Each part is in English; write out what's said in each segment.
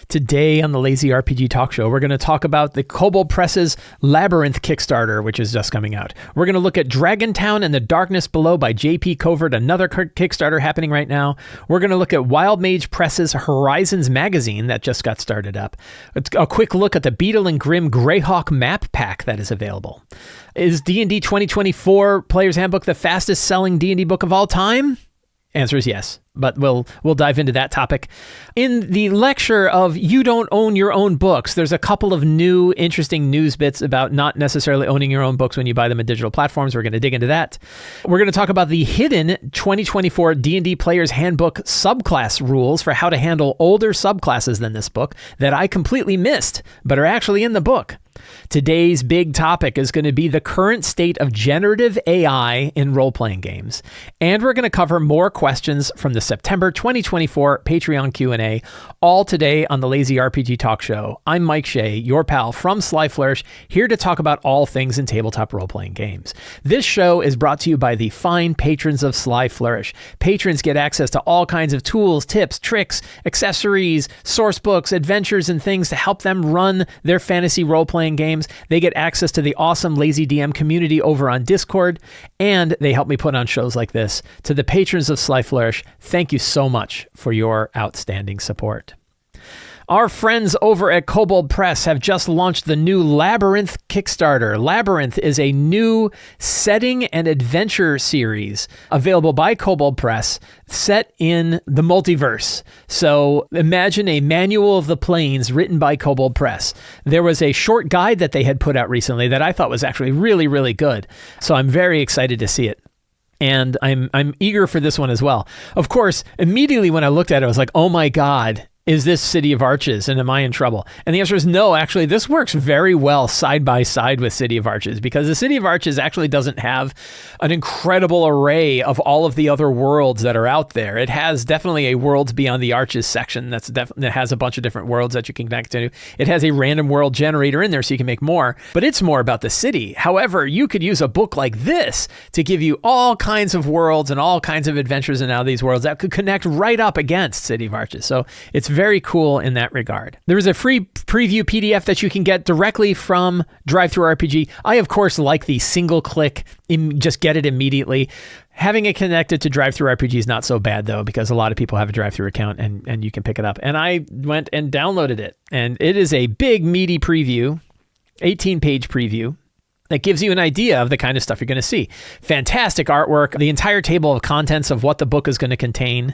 Today on the Lazy RPG Talk Show, we're going to talk about the Kobold Press's Labyrinth Kickstarter, which is just coming out. We're going to look at Dragontown and the Darkness Below by J.P. Covert, another Kickstarter happening right now. We're going to look at Wildmage Press's Horizons magazine that just got started up. A quick look at the Beadle and Grymm Greyhawk map pack that is available. Is D&D 2024 Player's Handbook the fastest selling D&D book of all time? Answer is yes, but we'll dive into that topic. In the lecture of You Don't Own Your Own Books, there's a couple of new interesting news bits about not necessarily owning your own books when you buy them on digital platforms. We're going to dig into that. We're going to talk about the hidden 2024 D&D Player's Handbook subclass rules for how to handle older subclasses than this book that I completely missed, but are actually in the book. Today's big topic is going to be the current state of generative AI in role-playing games. And we're going to cover more questions from the September 2024 Patreon Q&A, all today on the Lazy RPG Talk Show. I'm Mike Shea, your pal from Sly Flourish, here to talk about all things in tabletop role-playing games. This show is brought to you by the fine patrons of Sly Flourish. Patrons get access to all kinds of tools, tips, tricks, accessories, source books, adventures, and things to help them run their fantasy role-playing games. They get access to the awesome Lazy DM community over on Discord, and they help me put on shows like this. To the patrons of Sly Flourish, thank you so much for your outstanding support. Our friends over at Kobold Press have just launched the new Labyrinth Kickstarter. Labyrinth is a new setting and adventure series available by Kobold Press set in the multiverse. So imagine a manual of the planes written by Kobold Press. There was a short guide that they had put out recently that I thought was actually really, really good. So I'm very excited to see it. And I'm eager for this one as well. Of course, immediately when I looked at it, I was like, oh my God, is this City of Arches, and am I in trouble? And the answer is no. Actually, this works very well side by side with City of Arches, because the City of Arches actually doesn't have an incredible array of all of the other worlds that are out there. It has definitely a Worlds Beyond the Arches section that has a bunch of different worlds that you can connect to. It has a random world generator in there so you can make more, but it's more about the city. However, you could use a book like this to give you all kinds of worlds and all kinds of adventures in all these worlds that could connect right up against City of Arches. So it's very cool in that regard. There is a free preview PDF that you can get directly from DriveThruRPG. I, of course, like the single click, just get it immediately. Having it connected to DriveThruRPG is not so bad, though, because a lot of people have a DriveThru account and you can pick it up. And I went and downloaded it. And it is a big, meaty preview, 18-page preview, that gives you an idea of the kind of stuff you're going to see. Fantastic artwork, the entire table of contents of what the book is going to contain,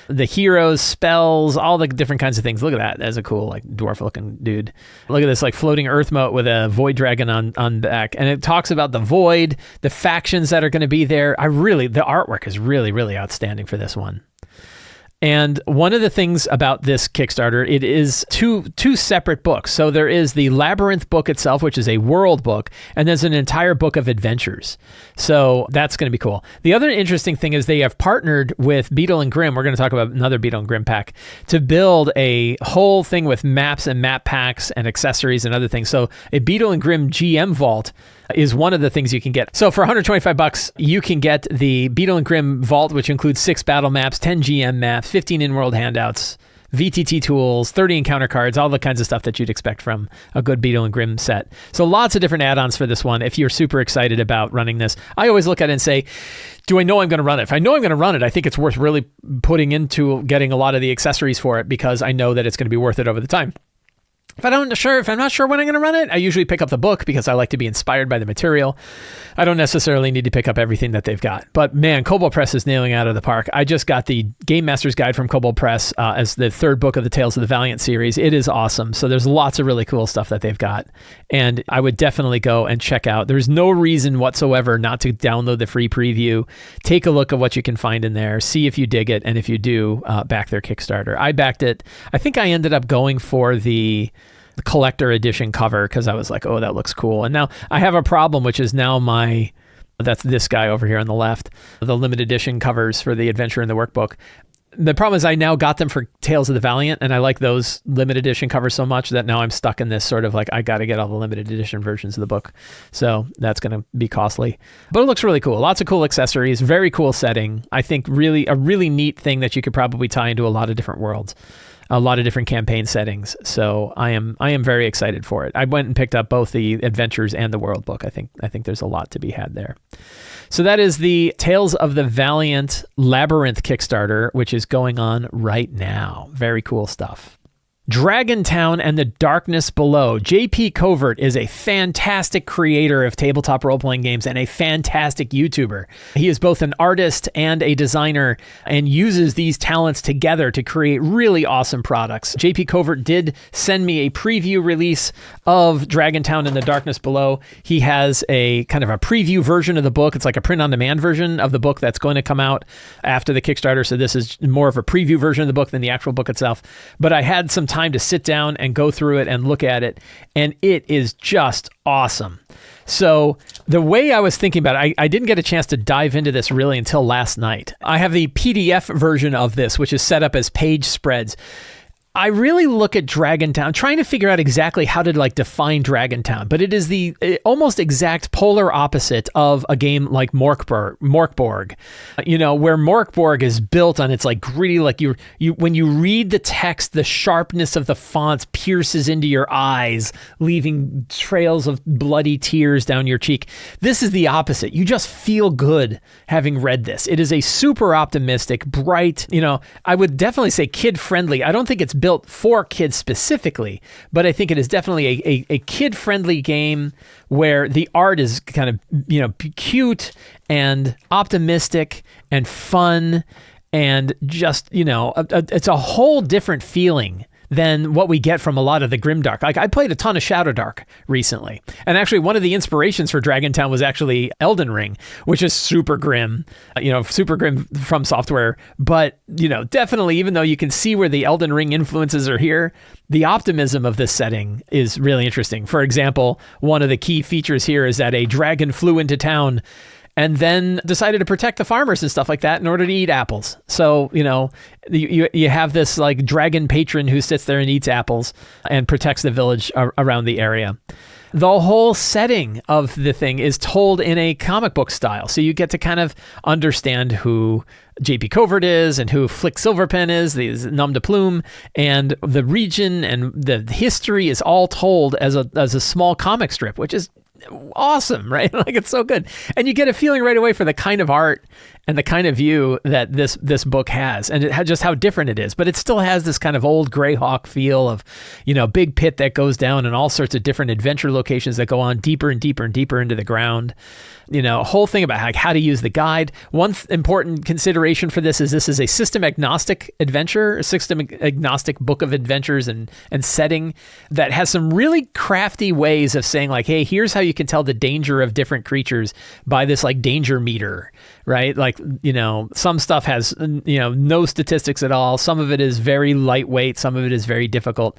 the heroes, spells, all the different kinds of things. Look at that. That's a cool, like, dwarf-looking dude. Look at this, like, floating earth moat with a void dragon on back. And it talks about the void, the factions that are going to be there. The artwork is really, really outstanding for this one. And one of the things about this Kickstarter, it is two separate books. So there is the Labyrinth book itself, which is a world book, and there's an entire book of adventures. So that's going to be cool. The other interesting thing is they have partnered with Beadle and Grimm. We're going to talk about another Beadle and Grimm pack to build a whole thing with maps and map packs and accessories and other things. So a Beadle and Grimm GM vault is one of the things you can get. So for $125, you can get the Beadle and Grimm vault, which includes 6 battle maps, 10 GM maps, 15 in-world handouts, VTT tools, 30 encounter cards, all the kinds of stuff that you'd expect from a good Beadle and Grimm set. So lots of different add-ons for this one if you're super excited about running this. I always look at it and say, do I know I'm going to run it? If I know I'm going to run it, I think it's worth really putting into getting a lot of the accessories for it, because I know that it's going to be worth it over the time. If I'm not sure when I'm going to run it, I usually pick up the book because I like to be inspired by the material. I don't necessarily need to pick up everything that they've got. But man, Kobold Press is nailing it out of the park. I just got the Game Master's Guide from Kobold Press as the third book of the Tales of the Valiant series. It is awesome. So there's lots of really cool stuff that they've got. And I would definitely go and check out. There's no reason whatsoever not to download the free preview. Take a look at what you can find in there. See if you dig it. And if you do, back their Kickstarter. I backed it. I think I ended up going for the collector edition cover because I was like, oh, that looks cool. And now I have a problem, which is now that's this guy over here on the left, the limited edition covers for the adventure in the workbook. The problem is I now got them for Tales of the Valiant, and I like those limited edition covers so much that now I'm stuck in this sort of like, I got to get all the limited edition versions of the book. So that's going to be costly. But it looks really cool. Lots of cool accessories, very cool setting. I think really a really neat thing that you could probably tie into a lot of different worlds. a lot of different campaign settings. So I am very excited for it. I went and picked up both the adventures and the world book. I think there's a lot to be had there. So that is the Tales of the Valiant Labyrinth Kickstarter, which is going on right now. Very cool stuff. Dragontown and the Darkness Below. JP Covert is a fantastic creator of tabletop role-playing games and a fantastic YouTuber. He is both an artist and a designer and uses these talents together to create really awesome products. JP Covert did send me a preview release of Dragontown and the Darkness Below. He has a kind of a preview version of the book. It's like a print-on-demand version of the book that's going to come out after the Kickstarter. So this is more of a preview version of the book than the actual book itself. But I had some time to sit down and go through it and look at it, and it is just awesome. So the way I was thinking about it, I didn't get a chance to dive into this really until last night. I have the PDF version of this, which is set up as page spreads. I really look at Dragontown, trying to figure out exactly how to define Dragontown, but it is the almost exact polar opposite of a game like Morkborg, where Morkborg is built on its gritty, you when you read the text, the sharpness of the fonts pierces into your eyes, leaving trails of bloody tears down your cheek. This is the opposite. You just feel good having read this. It is a super optimistic, bright, I would definitely say kid-friendly. I don't think it's built for kids specifically, but I think it is definitely a kid-friendly game where the art is kind of, cute and optimistic and fun and just, it's a whole different feeling than what we get from a lot of the grimdark. I played a ton of Shadowdark recently. And actually one of the inspirations for Dragontown was actually Elden Ring, which is super grim, super grim from software. But, definitely, even though you can see where the Elden Ring influences are here, the optimism of this setting is really interesting. For example, one of the key features here is that a dragon flew into town and then decided to protect the farmers and stuff like that in order to eat apples. So, you have this dragon patron who sits there and eats apples and protects the village around the area. The whole setting of the thing is told in a comic book style. So you get to kind of understand who JP Covert is and who Flick Silverpen is, the Nom de Plume, and the region and the history is all told as a small comic strip, which is awesome, right? It's so good. And you get a feeling right away for the kind of art and the kind of view that this book has, and just how different it is. But it still has this kind of old Greyhawk feel of, big pit that goes down and all sorts of different adventure locations that go on deeper and deeper and deeper into the ground. A whole thing about how to use the guide. One important consideration for this is a system agnostic adventure, a system agnostic book of adventures and setting that has some really crafty ways of saying hey, here's how you can tell the danger of different creatures by this danger meter, right? Some stuff has, no statistics at all. Some of it is very lightweight. Some of it is very difficult.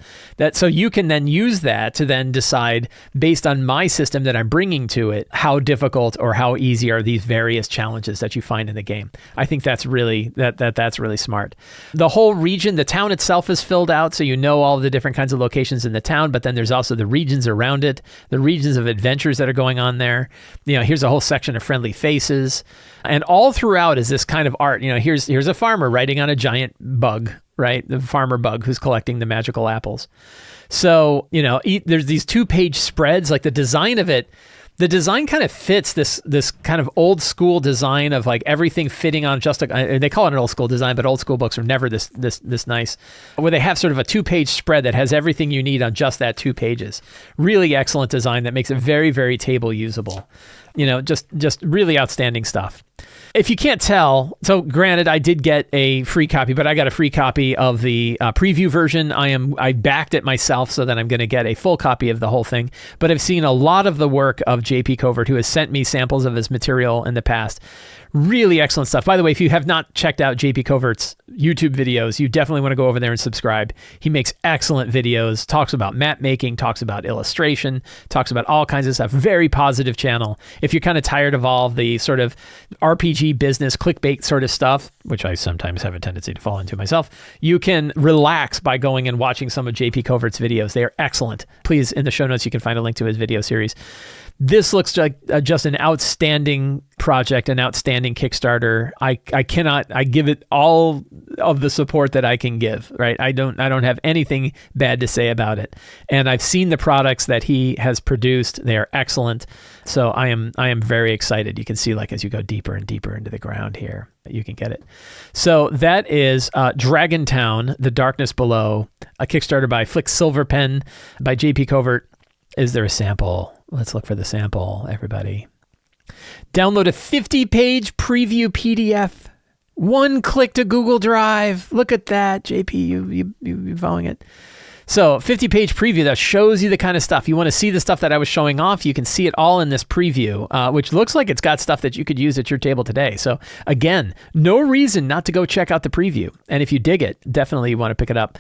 So you can then use that to then decide based on my system that I'm bringing to it, how difficult or how easy are these various challenges that you find in the game. I think that's really that's really smart. The whole region, the town itself is filled out, so all the different kinds of locations in the town, but then there's also the regions around it, the regions of adventures that are going on there. Here's a whole section of friendly faces. And all throughout is this kind of art. Here's a farmer riding on a giant bug, right? The farmer bug who's collecting the magical apples. So, there's these 2-page spreads, the design of it. The design kind of fits this kind of old school design of everything fitting on just they call it an old school design, but old school books are never this nice, where they have sort of a 2-page spread that has everything you need on just that 2 pages. Really excellent design that makes it very, very table usable. Just really outstanding stuff. If you can't tell, so granted, I did get a free copy, but I got a free copy of the preview version. I backed it myself so that I'm going to get a full copy of the whole thing. But I've seen a lot of the work of JP Covert, who has sent me samples of his material in the past. Really excellent stuff. By the way, if you have not checked out JP Covert's YouTube videos, you definitely want to go over there and subscribe. He makes excellent videos, talks about map making, talks about illustration, talks about all kinds of stuff. Very positive channel. If you're kind of tired of all the sort of RPG business clickbait sort of stuff, which I sometimes have a tendency to fall into myself, you can relax by going and watching some of JP Covert's videos. They are excellent. Please, in the show notes, you can find a link to his video series. This looks like just an outstanding project, an outstanding Kickstarter. I give it all of the support that I can give, right? I don't have anything bad to say about it. And I've seen the products that he has produced. They are excellent. So I am very excited. You can see, like, as you go deeper and deeper into the ground here, you can get it. So that is Dragontown, The Darkness Below, a Kickstarter by Flick Silverpen by JP Covert. Is there a sample? Let's look for the sample, everybody. Download a 50-page preview PDF. One click to Google Drive. Look at that, JP. You following it? So 50-page preview that shows you the kind of stuff. You want to see the stuff that I was showing off, you can see it all in this preview, which looks like it's got stuff that you could use at your table today. So again, no reason not to go check out the preview. And if you dig it, definitely you want to pick it up.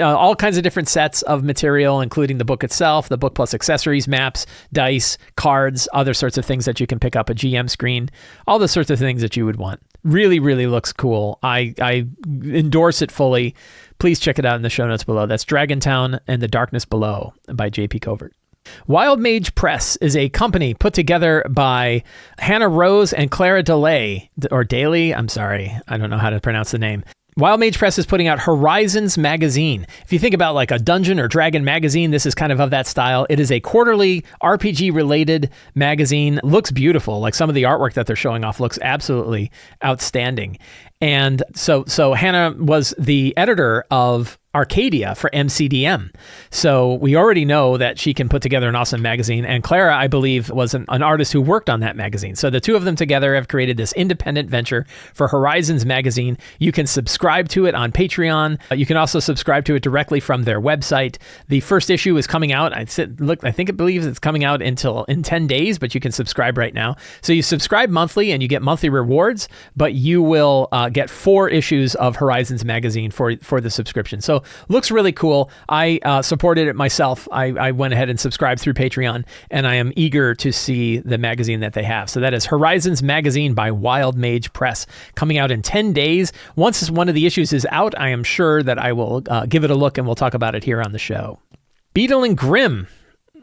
All kinds of different sets of material, including the book itself, the book plus accessories, maps, dice, cards, other sorts of things that you can pick up, a GM screen, all the sorts of things that you would want. Really, really looks cool. I endorse it fully. Please check it out in the show notes below. That's Dragontown and The Darkness Below by JP Covert. Wildmage Press is a company put together by Hannah Rose and Clara Daly. I'm sorry. I don't know how to pronounce the name. Wildmage Press is putting out Horizons magazine. If you think about like a Dungeon or Dragon magazine, this is kind of that style. It is a quarterly RPG-related magazine. Looks beautiful. Like some of the artwork that they're showing off looks absolutely outstanding. And so Hannah was the editor of Arcadia for MCDM. So we already know that she can put together an awesome magazine. And Clara, I believe, was an artist who worked on that magazine. So the two of them together have created this independent venture for Horizons magazine. You can subscribe to it on Patreon. You can also subscribe to it directly from their website. The first issue is coming out. I believe it's coming out in 10 days, but you can subscribe right now. So you subscribe monthly and you get monthly rewards, but you will get 4 issues of Horizons magazine for the subscription. So looks really cool. I supported it myself. I went ahead and subscribed through Patreon, and I am eager to see the magazine that they have. So that is Horizons magazine by Wildmage Press, coming out in 10 days. Once one of the issues is out, I am sure that I will give it a look, and we'll talk about it here on the show. Beadle and Grimm.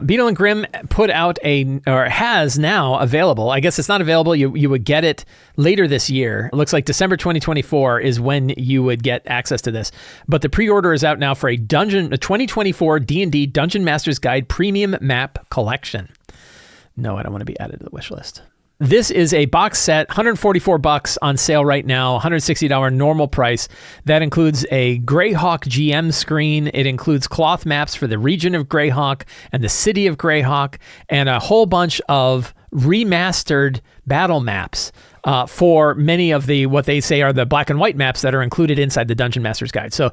Beadle and Grimm put out has now available. I guess it's not available. You would get it later this year. It looks like December 2024 is when you would get access to this. But the pre-order is out now for a 2024 D&D Dungeon Master's Guide Premium Map Collection. No, I don't want to be added to the wish list. This is a box set, $144 on sale right now, $160 normal price. That includes a Greyhawk GM screen. It includes cloth maps for the region of Greyhawk and the city of Greyhawk, and a whole bunch of remastered battle maps for many of what they say are the black and white maps that are included inside the Dungeon Master's Guide. So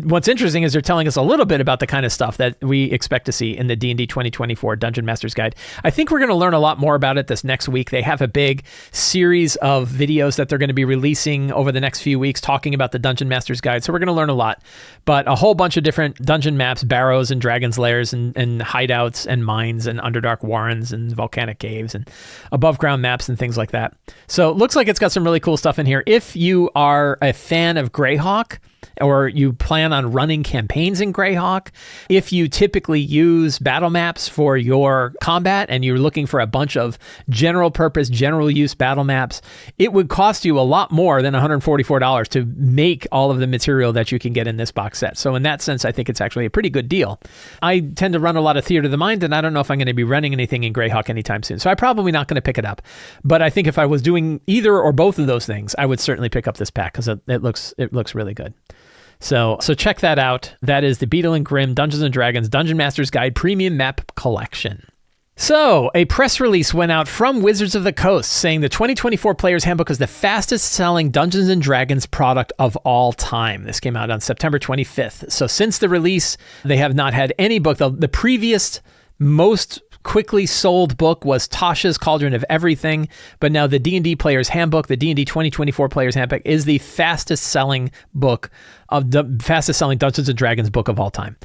what's interesting is they're telling us a little bit about the kind of stuff that we expect to see in the D&D 2024 Dungeon Master's Guide. I think we're going to learn a lot more about it this next week. They have a big series of videos that they're going to be releasing over the next few weeks talking about the Dungeon Master's Guide. So we're going to learn a lot, but a whole bunch of different dungeon maps, barrows and dragons' lairs and hideouts and mines and underdark warrens and volcanic caves and above ground maps and things like that. So it looks like it's got some really cool stuff in here. If you are a fan of Greyhawk, or you plan on running campaigns in Greyhawk, if you typically use battle maps for your combat and you're looking for a bunch of general purpose, general use battle maps, it would cost you a lot more than $144 to make all of the material that you can get in this box set. So in that sense, I think it's actually a pretty good deal. I tend to run a lot of Theater of the Mind, and I don't know if I'm going to be running anything in Greyhawk anytime soon. So I'm probably not going to pick it up. But I think if I was doing either or both of those things, I would certainly pick up this pack because it looks really good. So check that out. That is the Beadle and Grimm Dungeons & Dragons Dungeon Master's Guide Premium Map Collection. So a press release went out from Wizards of the Coast saying the 2024 Player's Handbook is the fastest selling Dungeons & Dragons product of all time. This came out on September 25th. So since the release, they have not had any book. The previous most quickly sold book was Tasha's Cauldron of Everything, but now the D&D Player's Handbook, the D&D 2024 Player's Handbook, is the fastest selling book of the fastest selling Dungeons & Dragons book of all time.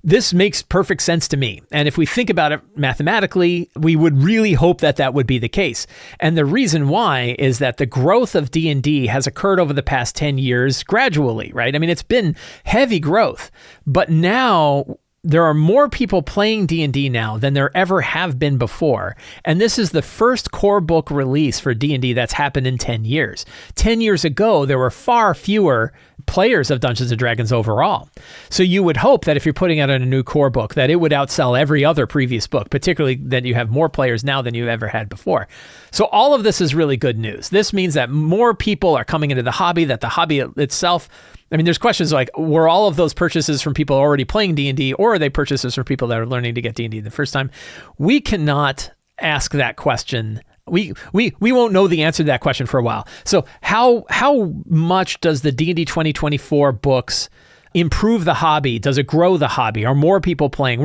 This makes perfect sense to me. And if we think about it mathematically, we would really hope that would be the case. And the reason why is that the growth of D&D has occurred over the past 10 years gradually, right? I mean, it's been heavy growth, but now there are more people playing D&D now than there ever have been before. And this is the first core book release for D&D that's happened in 10 years. 10 years ago, there were far fewer players of Dungeons & Dragons overall. So you would hope that if you're putting out a new core book, that it would outsell every other previous book, particularly that you have more players now than you've ever had before. So all of this is really good news. This means that more people are coming into the hobby, that the hobby itself, I mean, there's questions like, were all of those purchases from people already playing D&D, or are they purchases from people that are learning to get D&D the first time? We cannot ask that question. We won't know the answer to that question for a while. So how much does the D&D 2024 books improve the hobby? Does it grow the hobby? Are more people playing?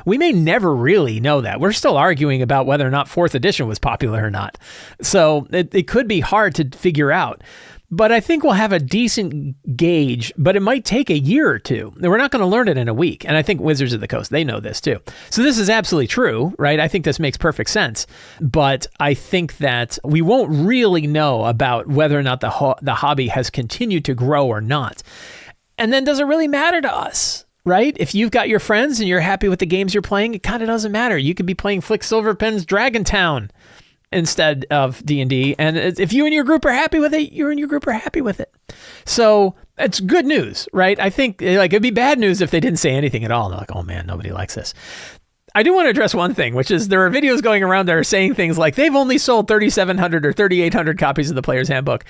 We may never really know that. We're still arguing about whether or not 4th edition was popular or not. So it could be hard to figure out. But I think we'll have a decent gauge, but it might take a year or two. We're not going to learn it in a week. And I think Wizards of the Coast, they know this too. So this is absolutely true, right? I think this makes perfect sense. But I think that we won't really know about whether or not the hobby has continued to grow or not. And then does it really matter to us? Right? If you've got your friends and you're happy with the games you're playing, it kind of doesn't matter. You could be playing Flick Silverpen's Dragontown instead of D&D. And if you and your group are happy with it, you and your group are happy with it. So it's good news, right? I think it'd be bad news if they didn't say anything at all. They're like, oh man, nobody likes this. I do want to address one thing, which is there are videos going around that are saying things like they've only sold 3,700 or 3,800 copies of the Player's Handbook.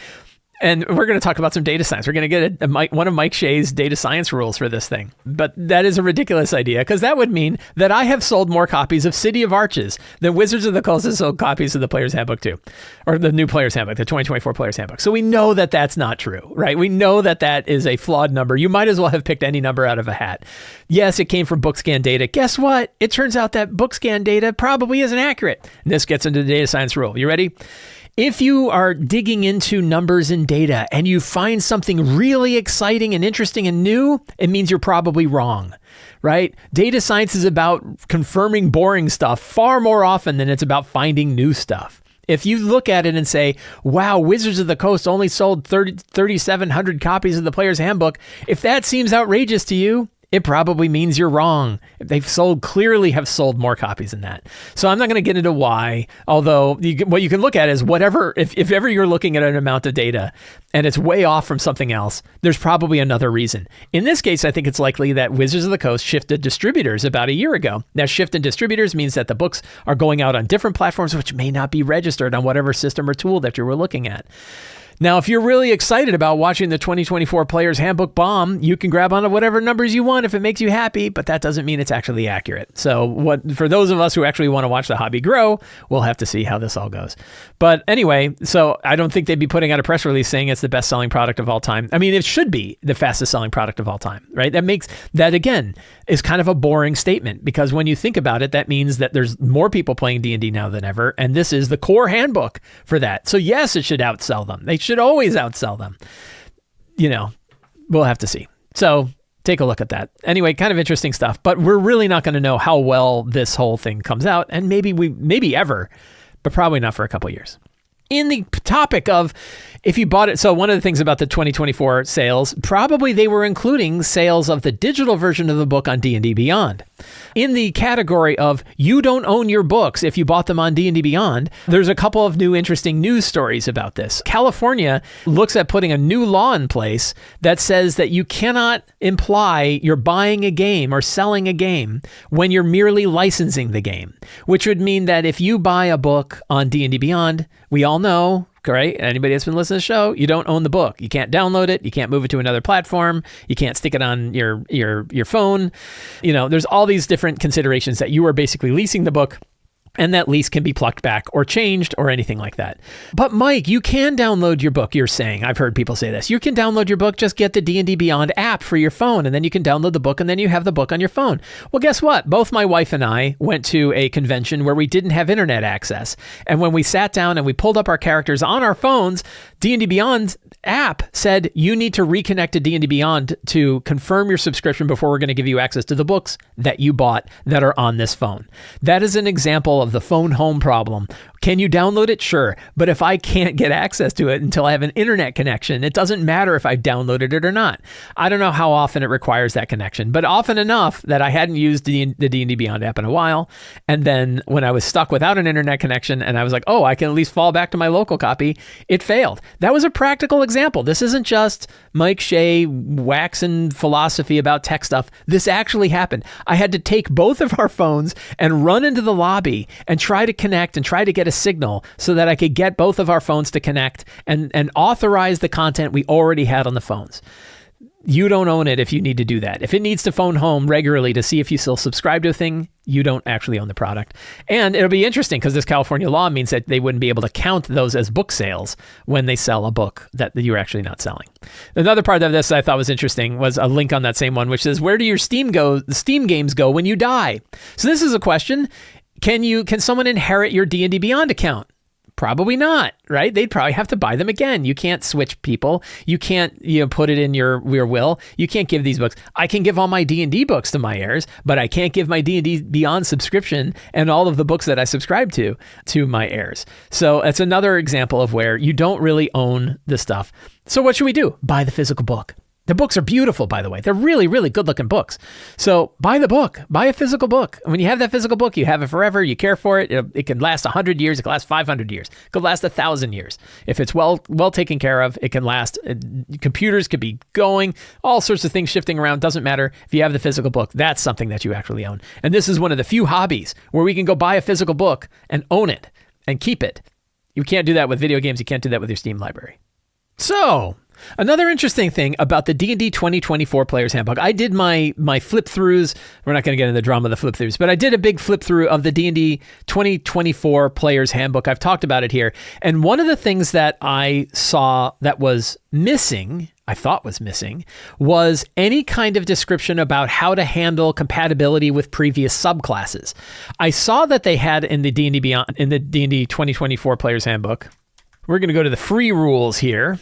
And we're going to talk about some data science. We're going to get one of Mike Shea's data science rules for this thing. But that is a ridiculous idea, because that would mean that I have sold more copies of City of Arches than Wizards of the Coast has sold copies of the Player's Handbook too, or the new Player's Handbook, the 2024 Player's Handbook. So we know that that's not true, right? We know that that is a flawed number. You might as well have picked any number out of a hat. Yes, it came from BookScan data. Guess what? It turns out that BookScan data probably isn't accurate. And this gets into the data science rule. You ready? If you are digging into numbers and data and you find something really exciting and interesting and new, it means you're probably wrong, right? Data science is about confirming boring stuff far more often than it's about finding new stuff. If you look at it and say, wow, Wizards of the Coast only sold 3,700 copies of the Player's Handbook, if that seems outrageous to you, it probably means you're wrong. They've clearly have sold more copies than that. So I'm not going to get into why, although what you can look at is whatever, if ever you're looking at an amount of data and it's way off from something else, there's probably another reason. In this case, I think it's likely that Wizards of the Coast shifted distributors about a year ago. That shift in distributors means that the books are going out on different platforms, which may not be registered on whatever system or tool that you were looking at. Now, if you're really excited about watching the 2024 Player's Handbook bomb, you can grab onto whatever numbers you want if it makes you happy, but that doesn't mean it's actually accurate. So for those of us who actually want to watch the hobby grow, we'll have to see how this all goes. But anyway, so I don't think they'd be putting out a press release saying it's the best-selling product of all time. I mean, it should be the fastest-selling product of all time, right? That again, is kind of a boring statement, because when you think about it, that means that there's more people playing D&D now than ever, and this is the core handbook for that. So yes, it should outsell them. They should always outsell them. We'll have to see. So take a look at that. Anyway, kind of interesting stuff, but we're really not going to know how well this whole thing comes out, and maybe ever, but probably not for a couple of years. In the topic of if you bought it, so one of the things about the 2024 sales, probably they were including sales of the digital version of the book on D&D Beyond. In the category of you don't own your books if you bought them on D&D Beyond, there's a couple of new interesting news stories about this. California looks at putting a new law in place that says that you cannot imply you're buying a game or selling a game when you're merely licensing the game, which would mean that if you buy a book on D&D Beyond, we all know, right? Anybody that's been listening to the show, you don't own the book. You can't download it. You can't move it to another platform. You can't stick it on your phone. There's all these different considerations that you are basically leasing the book, and that lease can be plucked back or changed or anything like that. But Mike, you can download your book, you're saying. I've heard people say this. You can download your book, just get the D&D Beyond app for your phone, and then you can download the book, and then you have the book on your phone. Well, guess what? Both my wife and I went to a convention where we didn't have internet access. And when we sat down and we pulled up our characters on our phones, D&D Beyond app said, you need to reconnect to D&D Beyond to confirm your subscription before we're going to give you access to the books that you bought that are on this phone. That is an example of the phone home problem. Can you download it? Sure. But if I can't get access to it until I have an internet connection, it doesn't matter if I downloaded it or not. I don't know how often it requires that connection, but often enough that I hadn't used the D&D Beyond app in a while. And then when I was stuck without an internet connection and I was like, oh, I can at least fall back to my local copy, it failed. That was a practical example. This isn't just Mike Shea waxing philosophy about tech stuff. This actually happened. I had to take both of our phones and run into the lobby and try to connect and try to get a signal so that I could get both of our phones to connect and authorize the content we already had on the phones. You don't own it if you need to do that. If it needs to phone home regularly to see if you still subscribe to a thing, you don't actually own the product. And it'll be interesting because this California law means that they wouldn't be able to count those as book sales when they sell a book that you're actually not selling. Another part of this I thought was interesting was a link on that same one, which says, where do your Steam games go when you die? So this is a question. Can someone inherit your D&D Beyond account? Probably not, right? They'd probably have to buy them again. You can't switch people. You can't, put it in your will. You can't give these books. I can give all my D&D books to my heirs, but I can't give my D&D Beyond subscription and all of the books that I subscribe to my heirs. So it's another example of where you don't really own the stuff. So what should we do? Buy the physical book. The books are beautiful, by the way. They're really, really good-looking books. So buy the book. Buy a physical book. And when you have that physical book, you have it forever. You care for it. It can last 100 years. It can last 500 years. It could last 1,000 years. If it's well taken care of, it can last. Computers could be going. All sorts of things shifting around. Doesn't matter. If you have the physical book, that's something that you actually own. And this is one of the few hobbies where we can go buy a physical book and own it and keep it. You can't do that with video games. You can't do that with your Steam library. So another interesting thing about the D&D 2024 Player's Handbook, I did my flip-throughs. We're not going to get into the drama of the flip-throughs, but I did a big flip-through of the D&D 2024 Player's Handbook. I've talked about it here. And one of the things that I saw that was missing, I thought was missing, was any kind of description about how to handle compatibility with previous subclasses. I saw that they had in the D&D Beyond, in the D&D 2024 Player's Handbook. We're going to go to the free rules here.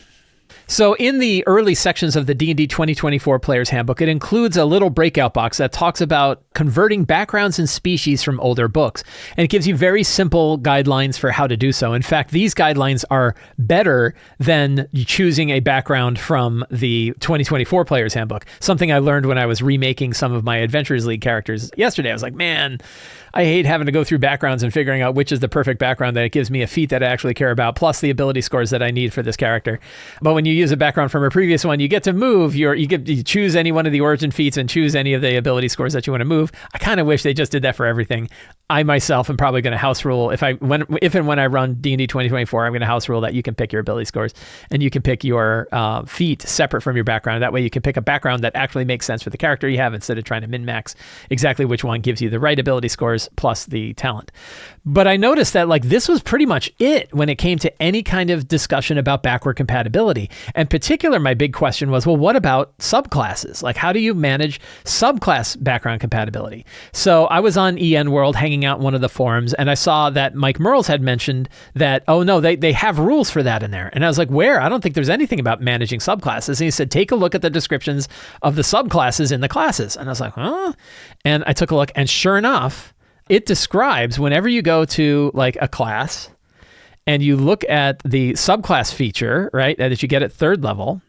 So in the early sections of the D&D 2024 Player's Handbook, it includes a little breakout box that talks about converting backgrounds and species from older books. And it gives you very simple guidelines for how to do so. In fact, these guidelines are better than choosing a background from the 2024 Player's Handbook. Something I learned when I was remaking some of my Adventurers League characters yesterday. I was like, man, I hate having to go through backgrounds and figuring out which is the perfect background that gives me a feat that I actually care about, plus the ability scores that I need for this character. But when you use a background from a previous one, you get to move you choose any one of the origin feats and choose any of the ability scores that you want to move. I kind of wish they just did that for everything. I myself am probably going to house rule if and when I run D&D 2024, I'm going to house rule that you can pick your ability scores and you can pick your feat separate from your background. That way you can pick a background that actually makes sense for the character you have instead of trying to min-max exactly which one gives you the right ability scores plus the talent. But I noticed that this was pretty much it when it came to any kind of discussion about backward compatibility. In particular, my big question was, well, what about subclasses? How do you manage subclass background compatibility? So I was on EN World hanging out in one of the forums, and I saw that Mike Merles had mentioned that, oh no, they have rules for that in there. And I was like, where? I don't think there's anything about managing subclasses. And he said, take a look at the descriptions of the subclasses in the classes. And I was like, huh? And I took a look, and sure enough, it describes whenever you go to a class and you look at the subclass feature, right, that you get at 3rd level,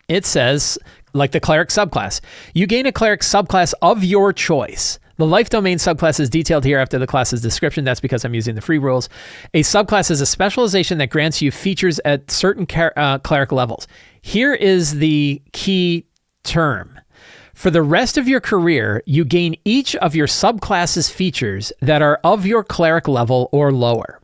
it says, the cleric subclass, you gain a cleric subclass of your choice. The life domain subclass is detailed here after the class's description. That's because I'm using the free rules. A subclass is a specialization that grants you features at certain cleric levels. Here is the key term. For the rest of your career, you gain each of your subclasses' features that are of your cleric level or lower.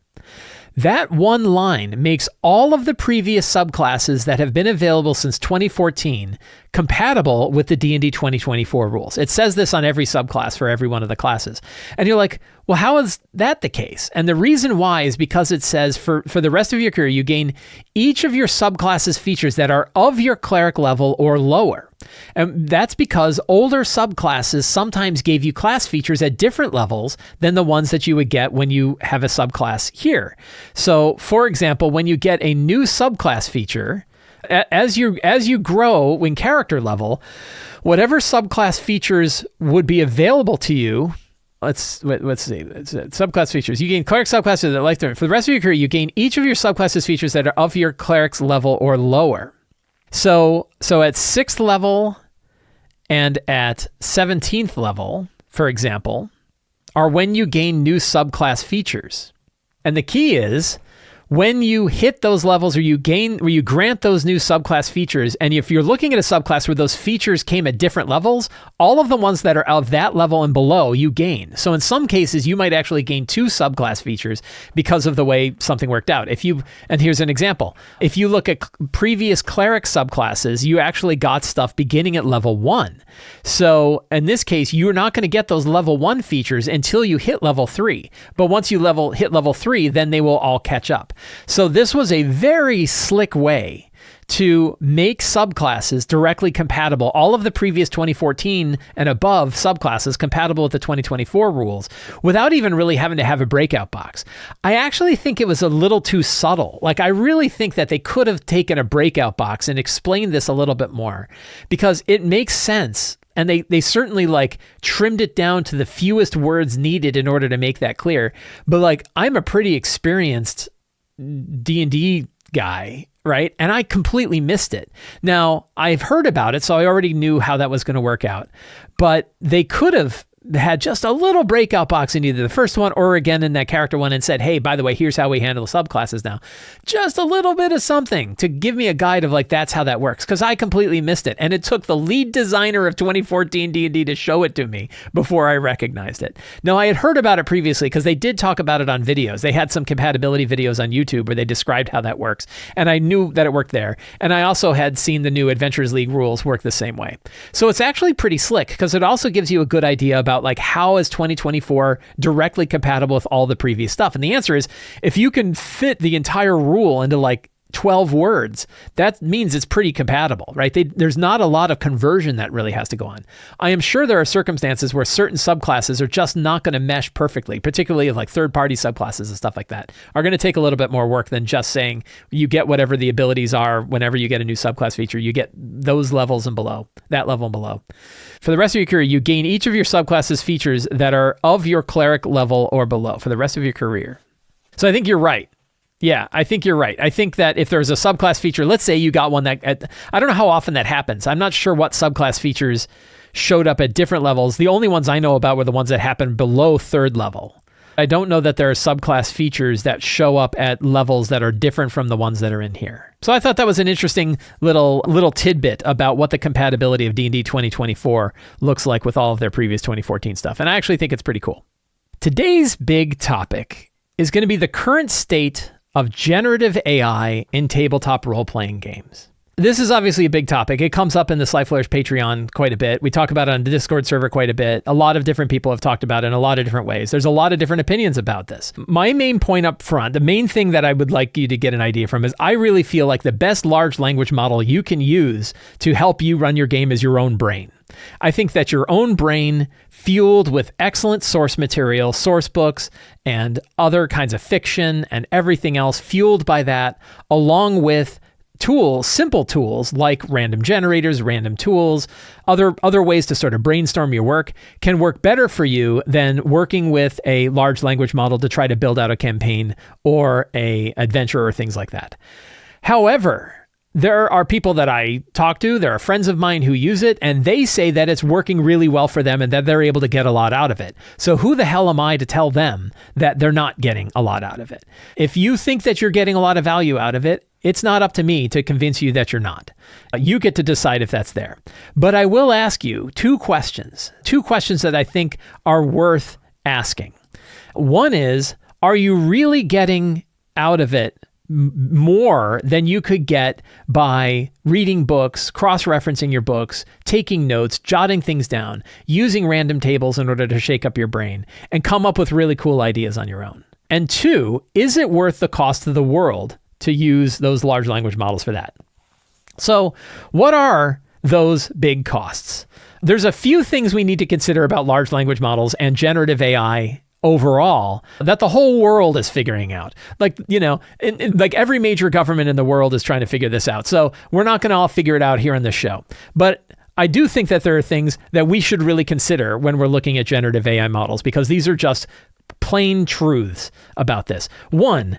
That one line makes all of the previous subclasses that have been available since 2014 compatible with the D&D 2024 rules. It says this on every subclass for every one of the classes. And you're like, well, how is that the case? And the reason why is because it says for the rest of your career, you gain each of your subclasses' features that are of your cleric level or lower. And that's because older subclasses sometimes gave you class features at different levels than the ones that you would get when you have a subclass here. So, for example, when you get a new subclass feature, as you grow in character level, whatever subclass features would be available to you let's see. It's subclass features. You gain cleric subclasses at lifetime. For the rest of your career, you gain each of your subclasses features that are of your cleric's level or lower. So at 6th level and at 17th level, for example, are when you gain new subclass features. And the key is when you hit those levels or you grant those new subclass features, and if you're looking at a subclass where those features came at different levels, all of the ones that are of that level and below you gain. So in some cases, you might actually gain 2 subclass features because of the way something worked out. And here's an example. If you look at previous cleric subclasses, you actually got stuff beginning at level 1. So in this case, you're not going to get those level 1 features until you hit level 3. But once you hit level 3, then they will all catch up. So this was a very slick way to make subclasses directly compatible, all of the previous 2014 and above subclasses compatible with the 2024 rules, without even really having to have a breakout box. I actually think it was a little too subtle. Like, I really think that they could have taken a breakout box and explained this a little bit more, because it makes sense. And they certainly trimmed it down to the fewest words needed in order to make that clear. But I'm a pretty experienced D&D guy, right? And I completely missed it. Now, I've heard about it, so I already knew how that was going to work out. But they could have had just a little breakout box in either the first one or again in that character one and said, hey, by the way, here's how we handle the subclasses now. Just a little bit of something to give me a guide of that's how that works, because I completely missed it. And it took the lead designer of 2014 D&D to show it to me before I recognized it. Now, I had heard about it previously because they did talk about it on videos. They had some compatibility videos on YouTube where they described how that works. And I knew that it worked there. And I also had seen the new Adventurers League rules work the same way. So it's actually pretty slick, because it also gives you a good idea about how is 2024 directly compatible with all the previous stuff. And the answer is, if you can fit the entire rule into 12 words, that means it's pretty compatible, right? There's not a lot of conversion that really has to go on. I am sure there are circumstances where certain subclasses are just not going to mesh perfectly, particularly third-party subclasses and stuff like that are going to take a little bit more work than just saying you get whatever the abilities are whenever you get a new subclass feature. You get those levels and below, that level and below. For the rest of your career, you gain each of your subclasses features that are of your cleric level or below for the rest of your career. So I think you're right. Yeah, I think you're right. I think that if there's a subclass feature, let's say you got one I don't know how often that happens. I'm not sure what subclass features showed up at different levels. The only ones I know about were the ones that happened below 3rd level. I don't know that there are subclass features that show up at levels that are different from the ones that are in here. So I thought that was an interesting little tidbit about what the compatibility of D&D 2024 looks like with all of their previous 2014 stuff. And I actually think it's pretty cool. Today's big topic is going to be the current state of generative AI in tabletop role-playing games. This is obviously a big topic. It comes up in the Sly Flourish Patreon quite a bit. We talk about it on the Discord server quite a bit. A lot of different people have talked about it in a lot of different ways. There's a lot of different opinions about this. My main point up front, the main thing that I would like you to get an idea from is I really feel like the best large language model you can use to help you run your game is your own brain. I think that your own brain, fueled with excellent source material, source books, and other kinds of fiction and everything else fueled by that, along with tools, simple tools like random generators, random tools, other ways to sort of brainstorm your work, can work better for you than working with a large language model to try to build out a campaign or a adventure or things like that. However, there are people that I talk to, there are friends of mine who use it, and they say that it's working really well for them and that they're able to get a lot out of it. So who the hell am I to tell them that they're not getting a lot out of it? If you think that you're getting a lot of value out of it, it's not up to me to convince you that you're not. You get to decide if that's there. But I will ask you two questions that I think are worth asking. One is, are you really getting out of it more than you could get by reading books, cross-referencing your books, taking notes, jotting things down, using random tables in order to shake up your brain and come up with really cool ideas on your own? And two, is it worth the cost of the world to use those large language models for that? So what are those big costs? There's a few things we need to consider about large language models and generative AI overall that the whole world is figuring out. Like every major government in the world is trying to figure this out. So we're not going to all figure it out here on this show. But I do think that there are things that we should really consider when we're looking at generative AI models, because these are just plain truths about this. One,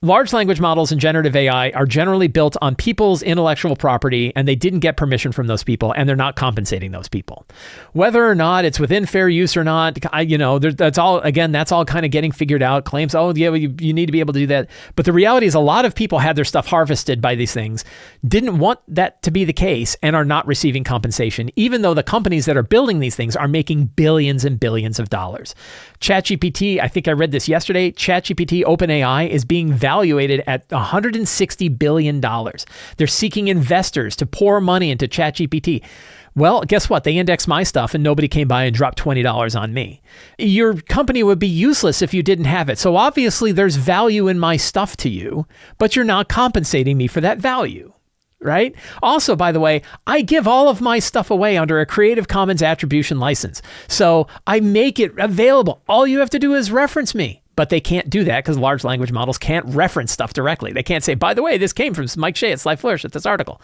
large language models and generative AI are generally built on people's intellectual property, and they didn't get permission from those people, and they're not compensating those people. Whether or not it's within fair use or not, that's all kind of getting figured out. Claims, you need to be able to do that. But the reality is a lot of people had their stuff harvested by these things, didn't want that to be the case, and are not receiving compensation, even though the companies that are building these things are making billions and billions of dollars. ChatGPT, I think I read this yesterday, ChatGPT OpenAI is being valuated at $160 billion. They're seeking investors to pour money into ChatGPT. Well, guess what? They indexed my stuff and nobody came by and dropped $20 on me. Your company would be useless if you didn't have it. So obviously there's value in my stuff to you, but you're not compensating me for that value. Right? Also, by the way, I give all of my stuff away under a Creative Commons attribution license. So I make it available. All you have to do is reference me. But they can't do that because large language models can't reference stuff directly. They can't say, by the way, this came from Mike Shea at Sly Flourish at this article.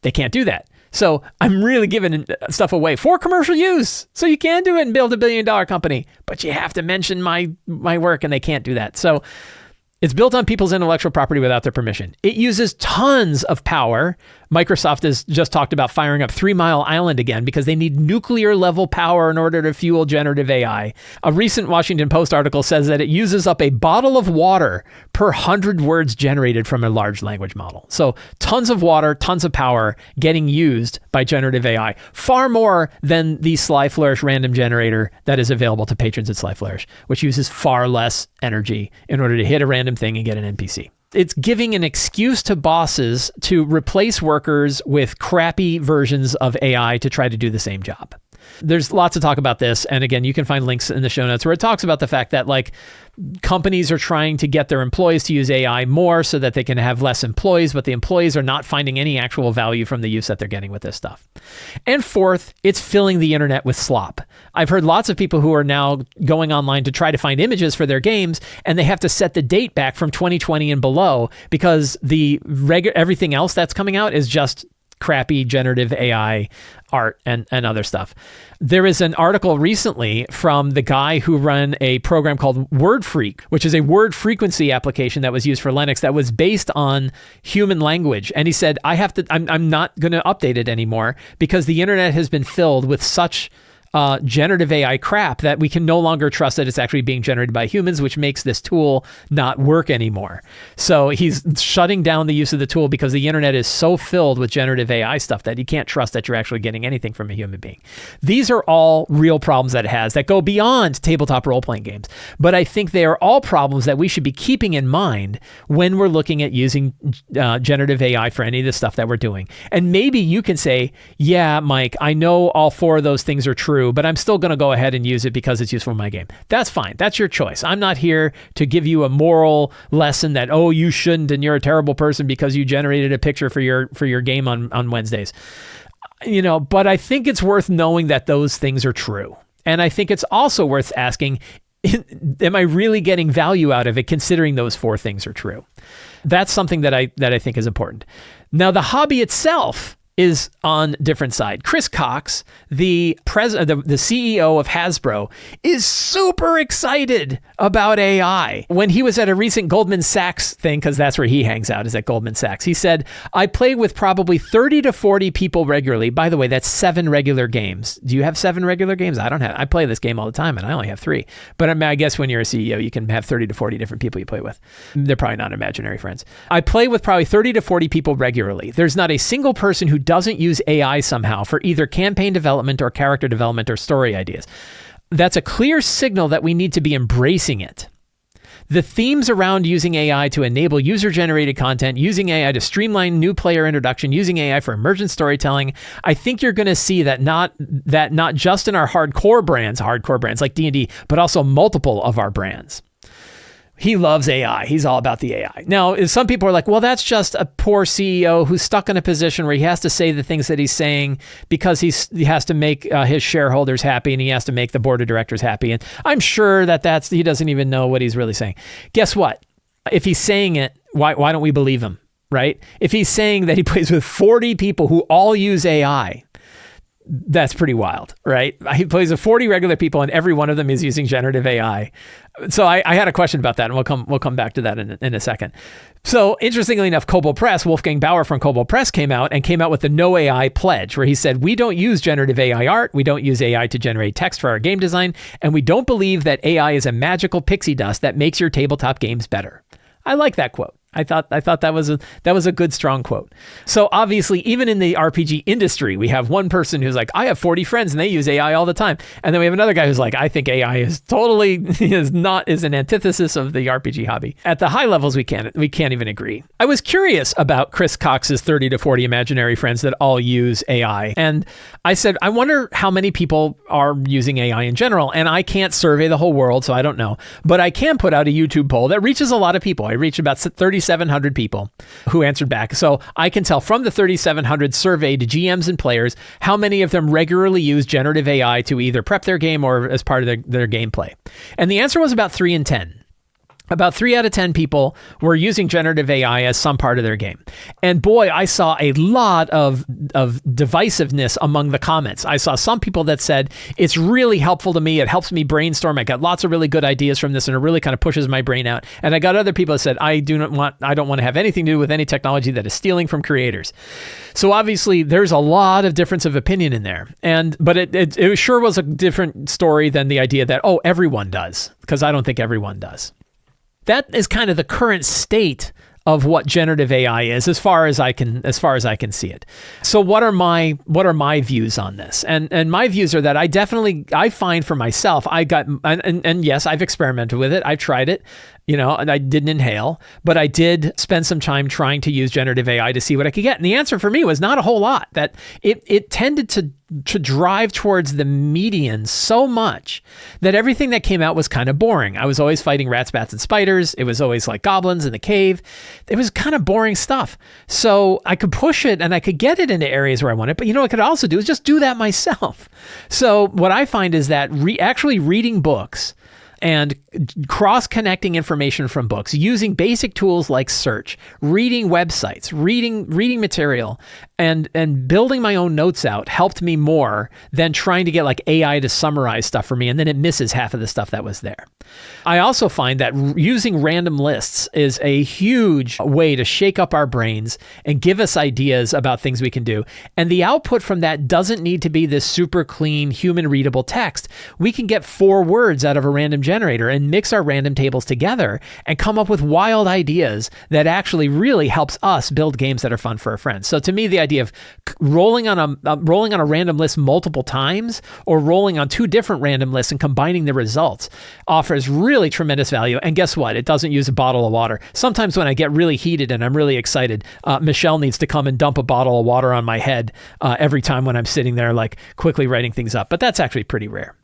They can't do that. So I'm really giving stuff away for commercial use. So you can do it and build $1 billion company, but you have to mention my work, and they can't do that. So it's built on people's intellectual property without their permission. It uses tons of power. Microsoft has just talked about firing up 3 Mile Island again because they need nuclear level power in order to fuel generative AI. A recent Washington Post article says that it uses up a bottle of water per 100 words generated from a large language model. So tons of water, tons of power getting used by generative AI, far more than the Sly Flourish random generator that is available to patrons at Sly Flourish, which uses far less energy in order to hit a random thing and get an NPC. It's giving an excuse to bosses to replace workers with crappy versions of AI to try to do the same job. There's lots to talk about this. And again, you can find links in the show notes where it talks about the fact that companies are trying to get their employees to use AI more so that they can have less employees, but the employees are not finding any actual value from the use that they're getting with this stuff. And fourth, it's filling the internet with slop. I've heard lots of people who are now going online to try to find images for their games, and they have to set the date back from 2020 and below because everything else that's coming out is just crappy generative AI art and other stuff. There is an article recently from the guy who ran a program called WordFreak, which is a word frequency application that was used for Linux that was based on human language. And he said, I'm not going to update it anymore because the internet has been filled with such generative AI crap that we can no longer trust that it's actually being generated by humans, which makes this tool not work anymore. So he's shutting down the use of the tool because the internet is so filled with generative AI stuff that you can't trust that you're actually getting anything from a human being. These are all real problems that it has that go beyond tabletop role-playing games. But I think they are all problems that we should be keeping in mind when we're looking at using generative AI for any of the stuff that we're doing. And maybe you can say, yeah, Mike, I know all 4 of those things are true, but I'm still going to go ahead and use it because it's useful in my game. That's fine. That's your choice. I'm not here to give you a moral lesson that, oh, you shouldn't and you're a terrible person because you generated a picture for your game on Wednesdays. But I think it's worth knowing that those things are true. And I think it's also worth asking, am I really getting value out of it considering those 4 things are true? That's something that I think is important. Now, the hobby itself is on different side. Chris Cox, the CEO of Hasbro, is super excited about AI. When he was at a recent Goldman Sachs thing, because that's where he hangs out, is at Goldman Sachs, he said, I play with probably 30 to 40 people regularly. By the way, that's 7 regular games. Do you have 7 regular games? I play this game all the time and I only have 3. But I guess when you're a CEO, you can have 30 to 40 different people you play with. They're probably not imaginary friends. I play with probably 30 to 40 people regularly. There's not a single person who doesn't use AI somehow for either campaign development or character development or story ideas. That's a clear signal that we need to be embracing it. The themes around using AI to enable user-generated content, using AI to streamline new player introduction, using AI for emergent storytelling, I think you're going to see that not just in our hardcore brands like D&D, but also multiple of our brands. He loves AI. He's all about the AI. Now, some people are like, well, that's just a poor CEO who's stuck in a position where he has to say the things that he's saying because he has to make his shareholders happy and he has to make the board of directors happy. And I'm sure that he doesn't even know what he's really saying. Guess what? If he's saying it, why don't we believe him, right? If he's saying that he plays with 40 people who all use AI, That's pretty wild, right? He plays with 40 regular people, and every one of them is using generative AI. So I had a question about that, and we'll come back to that in a second. So interestingly enough, Kobold Press, Wolfgang Bauer from Kobold Press came out with the No AI pledge, where he said, we don't use generative AI art, we don't use AI to generate text for our game design, and we don't believe that AI is a magical pixie dust that makes your tabletop games better. I like that quote. I thought that was a good, strong quote. So obviously, even in the RPG industry, we have one person who's like, I have 40 friends and they use AI all the time. And then we have another guy who's like, I think AI is an antithesis of the RPG hobby. At the high levels, we can't even agree. I was curious about Chris Cox's 30 to 40 imaginary friends that all use AI. And I said, I wonder how many people are using AI in general. And I can't survey the whole world, so I don't know. But I can put out a YouTube poll that reaches a lot of people. I reached about 3,700 people who answered back. So I can tell from the 3,700 surveyed GMs and players how many of them regularly use generative AI to either prep their game or as part of their gameplay. And the answer was about 3 in 10. About 3 out of 10 people were using generative AI as some part of their game. And boy, I saw a lot of divisiveness among the comments. I saw some people that said, it's really helpful to me. It helps me brainstorm. I got lots of really good ideas from this, and it really kind of pushes my brain out. And I got other people that said, I don't want to have anything to do with any technology that is stealing from creators. So obviously, there's a lot of difference of opinion in there. But it sure was a different story than the idea that, oh, everyone does, because I don't think everyone does. That is kind of the current state of what generative AI is, as far as I can see it. So what are my views on this? And my views are that I find for myself, and yes, I've experimented with it. I've tried it. And I didn't inhale, but I did spend some time trying to use generative AI to see what I could get. And the answer for me was not a whole lot. That it tended to drive towards the median so much that everything that came out was kind of boring. I was always fighting rats, bats, and spiders. It was always like goblins in the cave. It was kind of boring stuff. So I could push it and I could get it into areas where I want it. But what I could also do is just do that myself. So what I find is that actually reading books and cross-connecting information from books, using basic tools like search, reading websites, reading material, and building my own notes out helped me more than trying to get like AI to summarize stuff for me, and then it misses half of the stuff that was there. I also find that using random lists is a huge way to shake up our brains and give us ideas about things we can do. And the output from that doesn't need to be this super clean, human-readable text. We can get 4 words out of a random generator and mix our random tables together and come up with wild ideas that actually really helps us build games that are fun for our friends. So to me, the idea of rolling on a random list multiple times or rolling on 2 different random lists and combining the results offers really tremendous value. And guess what? It doesn't use a bottle of water. Sometimes when I get really heated and I'm really excited, Michelle needs to come and dump a bottle of water on my head every time when I'm sitting there like quickly writing things up. But that's actually pretty rare.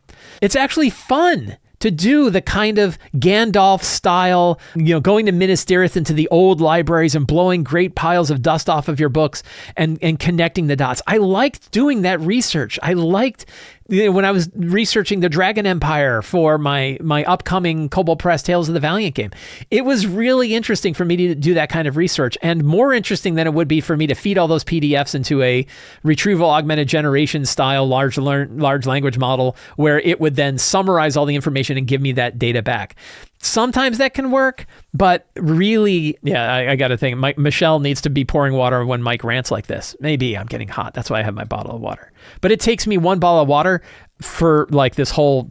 It's actually fun to do the kind of Gandalf style, going to Minas Tirith into the old libraries and blowing great piles of dust off of your books and connecting the dots. I liked doing that research. I liked when I was researching the Dragon Empire for my upcoming Kobold Press Tales of the Valiant game. It was really interesting for me to do that kind of research, and more interesting than it would be for me to feed all those PDFs into a retrieval augmented generation style large language model where it would then summarize all the information and give me that data back. Sometimes that can work, but really, I got to think, Michelle needs to be pouring water when Mike rants like this. Maybe I'm getting hot. That's why I have my bottle of water. But it takes me 1 bottle of water for like this whole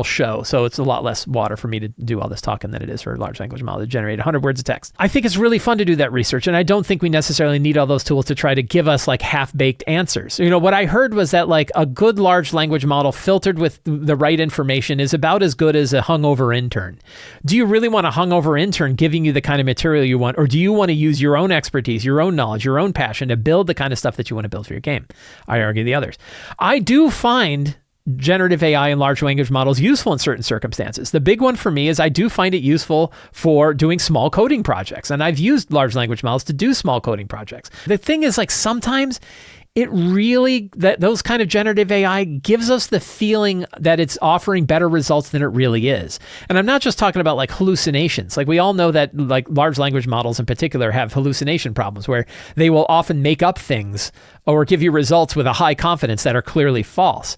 show. So it's a lot less water for me to do all this talking than it is for a large language model to generate 100 words of text. I think it's really fun to do that research, and I don't think we necessarily need all those tools to try to give us like half-baked answers. What I heard was that like a good large language model filtered with the right information is about as good as a hungover intern. Do you really want a hungover intern giving you the kind of material you want, or do you want to use your own expertise, your own knowledge, your own passion to build the kind of stuff that you want to build for your game? I argue the others. I do find generative AI and large language models useful in certain circumstances. The big one for me is I do find it useful for doing small coding projects, and I've used large language models to do small coding projects. The thing is, like, sometimes it really, those kind of generative AI gives us the feeling that it's offering better results than it really is. And I'm not just talking about like hallucinations. Like we all know that like large language models in particular have hallucination problems where they will often make up things or give you results with a high confidence that are clearly false.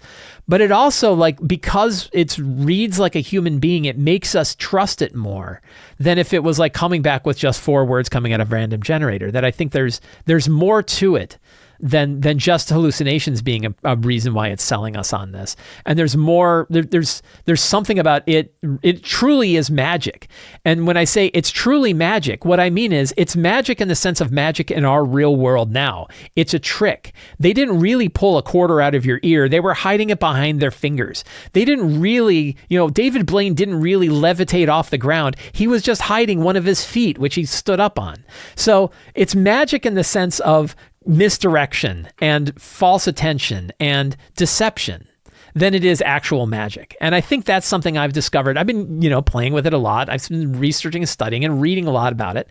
But it also, like, because it reads like a human being, it makes us trust it more than if it was like coming back with just 4 words coming out of random generator. That I think there's more to it than just hallucinations being a reason why it's selling us on this. And there's more, there's something about it. It truly is magic. And when I say it's truly magic, what I mean is it's magic in the sense of magic in our real world now. It's a trick. They didn't really pull a quarter out of your ear. They were hiding it behind their fingers. They didn't really, David Blaine didn't really levitate off the ground. He was just hiding one of his feet, which he stood up on. So it's magic in the sense of misdirection and false attention and deception than it is actual magic. And I think that's something I've discovered. I've been, playing with it a lot. I've been researching and studying and reading a lot about it.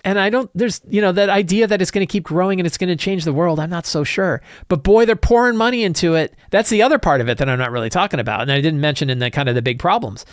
And there's, that idea that it's going to keep growing and it's going to change the world. I'm not so sure. But boy, they're pouring money into it. That's the other part of it that I'm not really talking about. And I didn't mention in the kind of the big problems.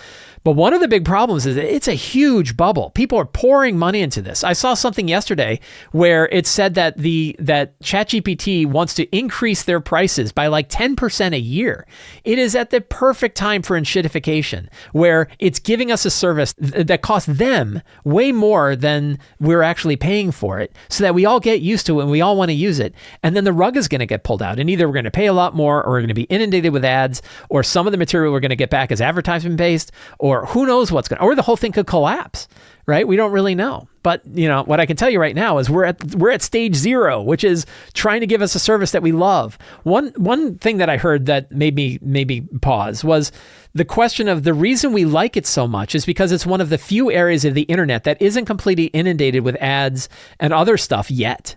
But one of the big problems is that it's a huge bubble. People are pouring money into this. I saw something yesterday where it said that that ChatGPT wants to increase their prices by like 10% a year. It is at the perfect time for enshittification, where it's giving us a service that costs them way more than we're actually paying for it, so that we all get used to it and we all want to use it. And then the rug is going to get pulled out, and either we're going to pay a lot more, or we're going to be inundated with ads, or some of the material we're going to get back is advertisement based, or who knows what's going to, or the whole thing could collapse, right? We don't really know. But, what I can tell you right now is we're at stage 0, which is trying to give us a service that we love. One thing that I heard that made me maybe pause was the question of the reason we like it so much is because it's one of the few areas of the internet that isn't completely inundated with ads and other stuff yet.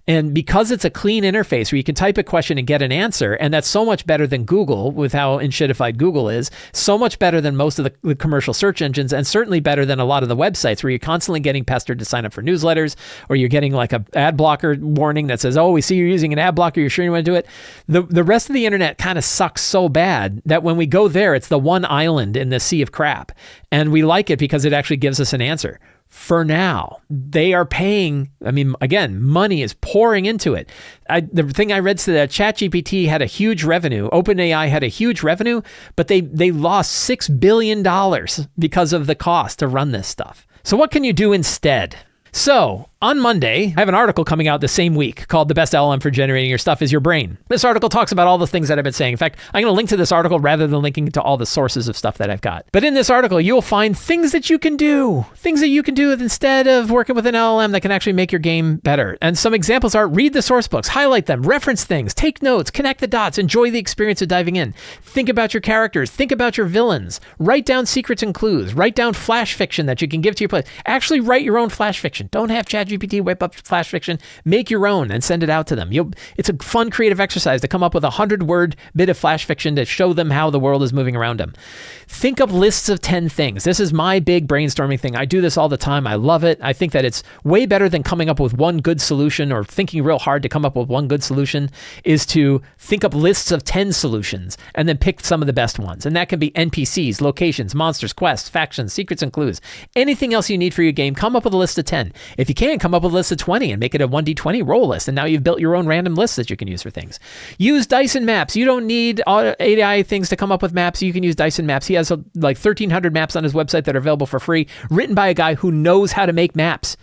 And because it's a clean interface where you can type a question and get an answer, and that's so much better than Google, with how enshittified Google is, so much better than most of the commercial search engines, and certainly better than a lot of the websites where you're constantly getting pestered to sign up for newsletters, or you're getting like a ad blocker warning that says, oh, we see you're using an ad blocker, you're sure you want to do it? The rest of the internet kind of sucks so bad that when we go there, it's the one island in the sea of crap. And we like it because it actually gives us an answer. For now, they are paying. I mean, again, money is pouring into it. The thing I read said that ChatGPT had a huge revenue. OpenAI had a huge revenue, but they lost $6 billion because of the cost to run this stuff. So what can you do instead? So on Monday, I have an article coming out the same week called The Best LLM for Generating Your Stuff is Your Brain. This article talks about all the things that I've been saying. In fact, I'm going to link to this article rather than linking to all the sources of stuff that I've got. But in this article, you'll find things that you can do instead of working with an LLM that can actually make your game better. And some examples are: read the source books, highlight them, reference things, take notes, connect the dots, enjoy the experience of diving in. Think about your characters, think about your villains, write down secrets and clues, write down flash fiction that you can give to your players. Actually write your own flash fiction. Don't have ChatGPT whip up flash fiction. Make your own and send it out to them. It's a fun creative exercise to come up with a 100-word bit of flash fiction to show them how the world is moving around them. Think up lists of 10 things. This is my big brainstorming thing. I do this all the time. I love it. I think that it's way better than coming up with one good solution or thinking real hard to come up with one good solution, is to think up lists of 10 solutions and then pick some of the best ones. And that can be NPCs, locations, monsters, quests, factions, secrets, and clues. Anything else you need for your game, come up with a list of 10. If you can, come up with a list of 20 and make it a 1d20 roll list. And now you've built your own random list that you can use for things. Use Dyson maps. You don't need AI things to come up with maps. You can use Dyson maps. He has like 1,300 maps on his website that are available for free, written by a guy who knows how to make maps.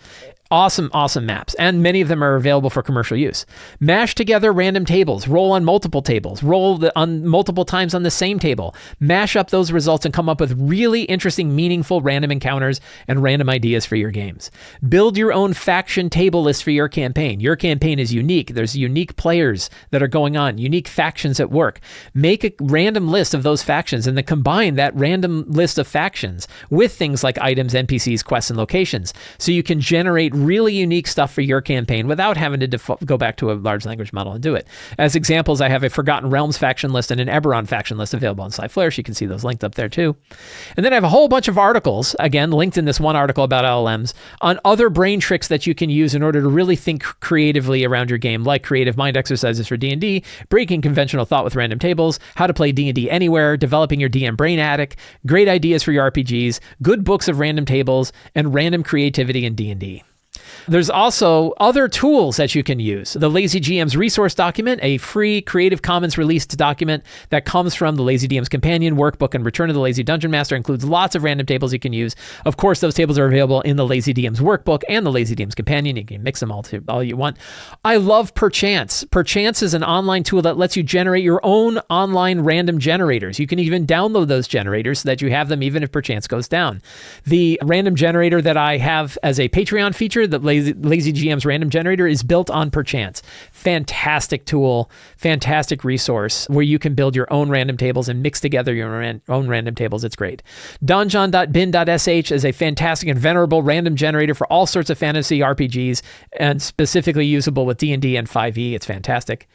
Awesome maps, and many of them are available for commercial use. Mash together random tables, roll on multiple tables, roll on multiple times on the same table, mash up those results and come up with really interesting, meaningful random encounters and random ideas for your games. Build your own faction table list for your campaign. Your campaign is unique. There's unique players that are going on, unique factions at work. Make a random list of those factions and then combine that random list of factions with things like items, NPCs, quests, and locations, so you can generate really unique stuff for your campaign without having to go back to a large language model and do it. As examples, I have a Forgotten Realms faction list and an Eberron faction list available on Sly Flourish. You can see those linked up there too. And then I have a whole bunch of articles, again, linked in this one article about LLMs, on other brain tricks that you can use in order to really think creatively around your game, like creative mind exercises for D&D, breaking conventional thought with random tables, how to play D&D anywhere, developing your DM brain attic, great ideas for your RPGs, good books of random tables, and random creativity in D&D. There's also other tools that you can use. The Lazy GM's resource document, a free Creative Commons released document that comes from the Lazy DM's Companion Workbook and Return of the Lazy Dungeon Master, includes lots of random tables you can use. Of course, those tables are available in the Lazy DM's Workbook and the Lazy DM's Companion. You can mix them all you want. I love Perchance. Perchance is an online tool that lets you generate your own online random generators. You can even download those generators so that you have them even if Perchance goes down. The random generator that I have as a Patreon feature, the Lazy GM's random generator, is built on Perchance. Fantastic tool, fantastic resource where you can build your own random tables and mix together your own random tables. It's great. Donjon.bin.sh is a fantastic and venerable random generator for all sorts of fantasy RPGs and specifically usable with D&D and 5e. It's fantastic.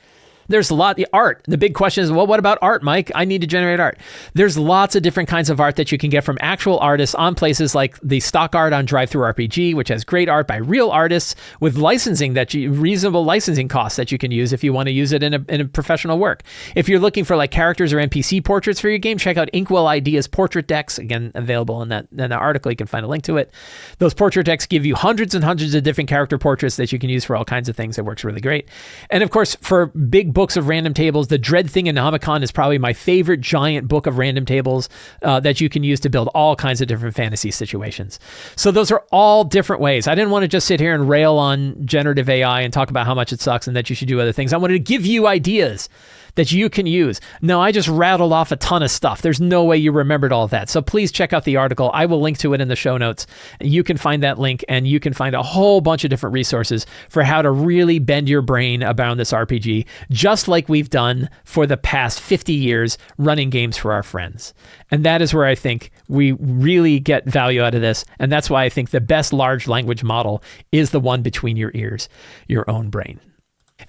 There's a lot. The art. The big question is, well, what about art, Mike? I need to generate art. There's lots of different kinds of art that you can get from actual artists on places like the stock art on DriveThruRPG, which has great art by real artists with licensing reasonable licensing costs that you can use if you want to use it in a professional work. If you're looking for like characters or NPC portraits for your game, check out Inkwell Ideas portrait decks. Again, available in that article. You can find a link to it. Those portrait decks give you hundreds and hundreds of different character portraits that you can use for all kinds of things. It works really great. And of course, for big books of random tables, the Dread Thing Nomicon is probably my favorite giant book of random tables that you can use to build all kinds of different fantasy situations. So those are all different ways. I didn't want to just sit here and rail on generative AI and talk about how much it sucks and that you should do other things. I wanted to give you ideas that you can use. No, I just rattled off a ton of stuff. There's no way you remembered all of that. So please check out the article. I will link to it in the show notes. You can find that link and you can find a whole bunch of different resources for how to really bend your brain about this RPG, just like we've done for the past 50 years running games for our friends. And that is where I think we really get value out of this. And that's why I think the best large language model is the one between your ears, your own brain.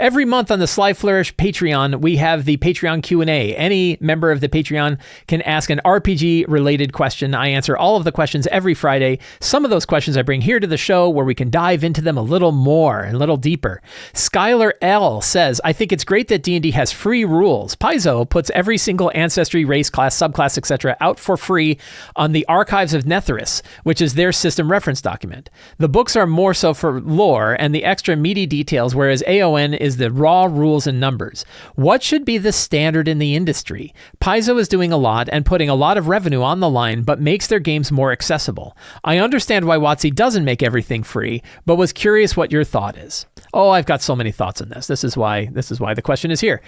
Every month on the Sly Flourish Patreon, we have the Patreon Q&A. Any member of the Patreon can ask an RPG-related question. I answer all of the questions every Friday. Some of those questions I bring here to the show where we can dive into them a little more and a little deeper. Skylar L. says, I think it's great that D&D has free rules. Paizo puts every single ancestry, race, class, subclass, etc. out for free on the Archives of Netherus, which is their system reference document. The books are more so for lore and the extra meaty details, whereas AON is the raw rules and numbers. What should be the standard in the industry? Paizo is doing a lot and putting a lot of revenue on the line, but makes their games more accessible. I understand why WotC doesn't make everything free, but was curious what your thought is. Oh, I've got so many thoughts on this. This is why the question is here.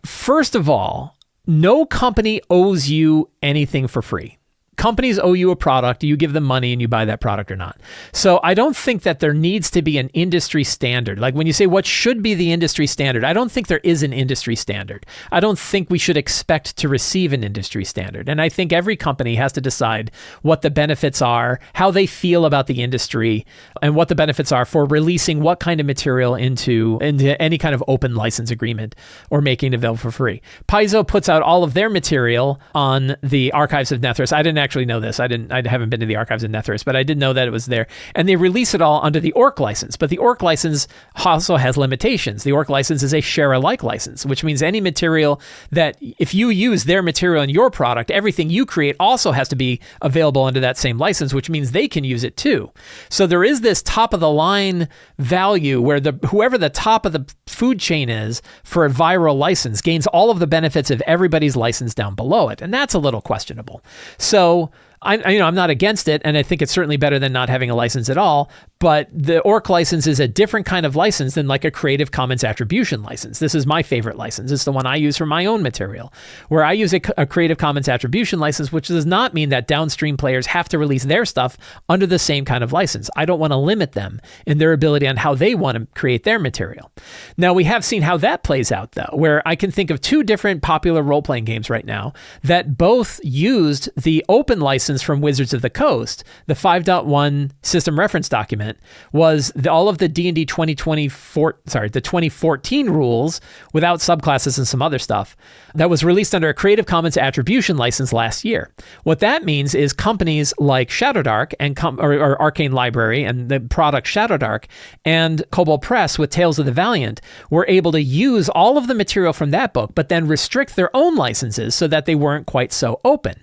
First of all, no company owes you anything for free. Companies owe you a product, you give them money and you buy that product or not. So I don't think that there needs to be an industry standard. Like when you say what should be the industry standard, I don't think there is an industry standard. I don't think we should expect to receive an industry standard. And I think every company has to decide what the benefits are, how they feel about the industry, and what the benefits are for releasing what kind of material into any kind of open license agreement or making it available for free. Paizo puts out all of their material on the Archives of Netherus. I didn't actually know this. I haven't been to the Archives of Netherus, but I did know that it was there. And they release it all under the Orc license. But the Orc license also has limitations. The Orc license is a share-alike license, which means any material that if you use their material in your product, everything you create also has to be available under that same license, which means they can use it too. So there is this top-of-the-line value where whoever the top of the food chain is for a viral license gains all of the benefits of everybody's license down below it. And that's a little questionable. So I'm not against it, and I think it's certainly better than not having a license at all, but the Orc license is a different kind of license than like a Creative Commons attribution license. This is my favorite license. It's the one I use for my own material, where I use a Creative Commons attribution license, which does not mean that downstream players have to release their stuff under the same kind of license. I don't want to limit them in their ability on how they want to create their material. Now, we have seen how that plays out, though, where I can think of two different popular role-playing games right now that both used the open license license from Wizards of the Coast, the 5.1 system reference document, was all of the D&D 2014 rules without subclasses and some other stuff that was released under a Creative Commons attribution license last year. What that means is companies like Shadowdark or Arcane Library and the product Shadowdark and Kobold Press with Tales of the Valiant were able to use all of the material from that book, but then restrict their own licenses so that they weren't quite so open.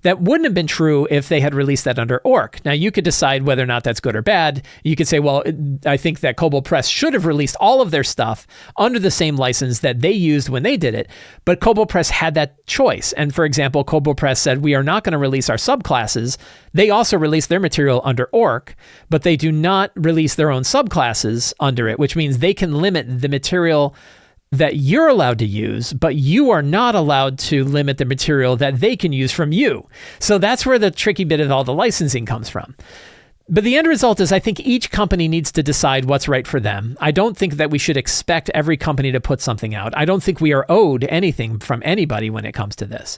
That wouldn't have been true if they had released that under Orc. Now, you could decide whether or not that's good or bad. You could say, well, I think that Kobold Press should have released all of their stuff under the same license that they used when they did it, but Kobold Press had that choice. And for example, Kobold Press said, we are not going to release our subclasses. They also release their material under Orc, but they do not release their own subclasses under it, which means they can limit the material that you're allowed to use, but you are not allowed to limit the material that they can use from you. So that's where the tricky bit of all the licensing comes from. But the end result is I think each company needs to decide what's right for them. I don't think that we should expect every company to put something out. I don't think we are owed anything from anybody when it comes to this.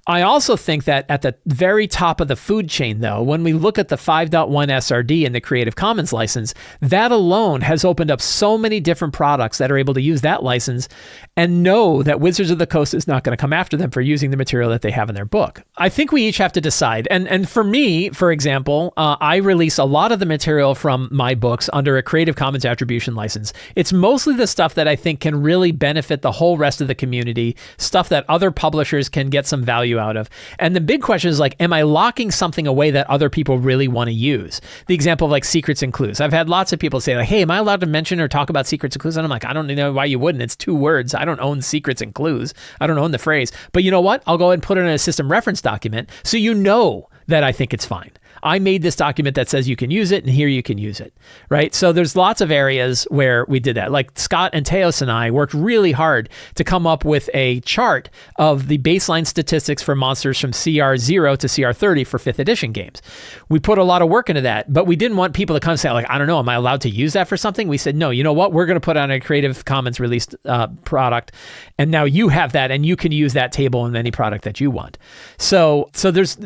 I also think that at the very top of the food chain, though, when we look at the 5.1 SRD and the Creative Commons license, that alone has opened up so many different products that are able to use that license and know that Wizards of the Coast is not going to come after them for using the material that they have in their book. I think we each have to decide. And for me, for example, I release a lot of the material from my books under a Creative Commons attribution license. It's mostly the stuff that I think can really benefit the whole rest of the community, stuff that other publishers can get some value out of. And the big question is like, am I locking something away that other people really want to use? The example of like secrets and clues. I've had lots of people say like, hey, am I allowed to mention or talk about secrets and clues? And I'm like, I don't know why you wouldn't. It's 2 words. I don't own secrets and clues. I don't own the phrase. But you know what? I'll go ahead and put it in a system reference document so you know that I think it's fine. I made this document that says you can use it, and here you can use it, right? So there's lots of areas where we did that. Like Scott and Teos and I worked really hard to come up with a chart of the baseline statistics for monsters from CR 0 to CR 30 for 5th edition games. We put a lot of work into that, but we didn't want people to come and say, like, I don't know, am I allowed to use that for something? We said, no, you know what? We're going to put on a Creative Commons released product, and now you have that, and you can use that table in any product that you want. So there's,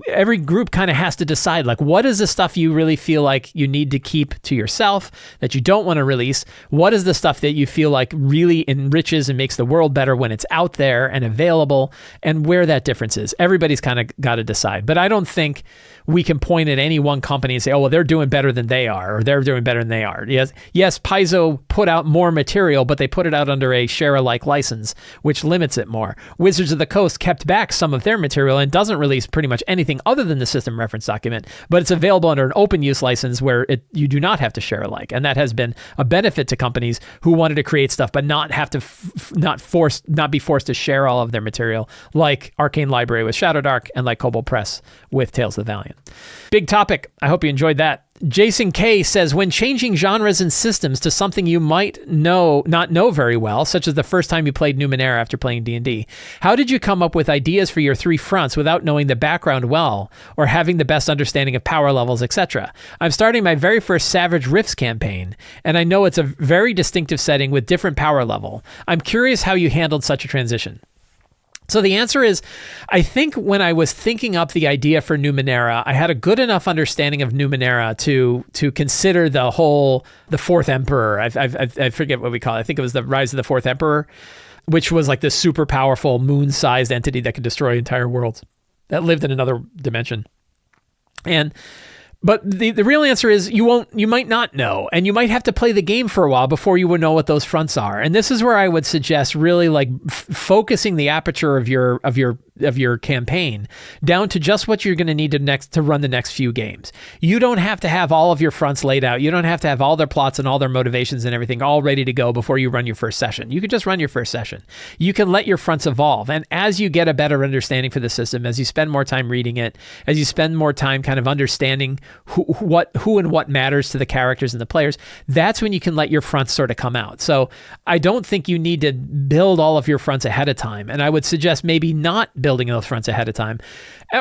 every group kind of has to decide, like, what is the stuff you really feel like you need to keep to yourself that you don't want to release? What is the stuff that you feel like really enriches and makes the world better when it's out there and available, and where that difference is? Everybody's kind of got to decide. But I don't think we can point at any one company and say, oh, well, they're doing better than they are, or they're doing better than they are. Yes, Paizo put out more material, but they put it out under a share-alike license, which limits it more. Wizards of the Coast kept back some of their material and doesn't release pretty much anything other than the system reference document, but it's available under an open use license where you do not have to share alike. And that has been a benefit to companies who wanted to create stuff, but not have to not be forced to share all of their material, like Arcane Library with Shadowdark and like Kobold Press with Tales of the Valiant. Big topic. I hope you enjoyed that. Jason K says, when changing genres and systems to something you might not know very well, such as the first time you played Numenera after playing D&D, how did you come up with ideas for your 3 fronts without knowing the background well or having the best understanding of power levels, etc.? I'm starting my very first Savage Rifts campaign, and I know it's a very distinctive setting with different power level. I'm curious how you handled such a transition. So the answer is, I think when I was thinking up the idea for Numenera, I had a good enough understanding of Numenera to consider the 4th Emperor. I forget what we call it. I think it was the Rise of the 4th Emperor, which was like this super powerful moon-sized entity that could destroy entire worlds that lived in another dimension. But the real answer is you might not know, and you might have to play the game for a while before you would know what those fronts are. And this is where I would suggest really like focusing the aperture of your campaign down to just what you're going to need to run the next few games. You don't have to have all of your fronts laid out. You don't have to have all their plots and all their motivations and everything all ready to go before you run your first session. You can just run your first session. You can let your fronts evolve. And as you get a better understanding for the system, as you spend more time reading it, as you spend more time kind of understanding who and what matters to the characters and the players, that's when you can let your fronts sort of come out. So I don't think you need to build all of your fronts ahead of time. And I would suggest maybe not build building those fronts ahead of time,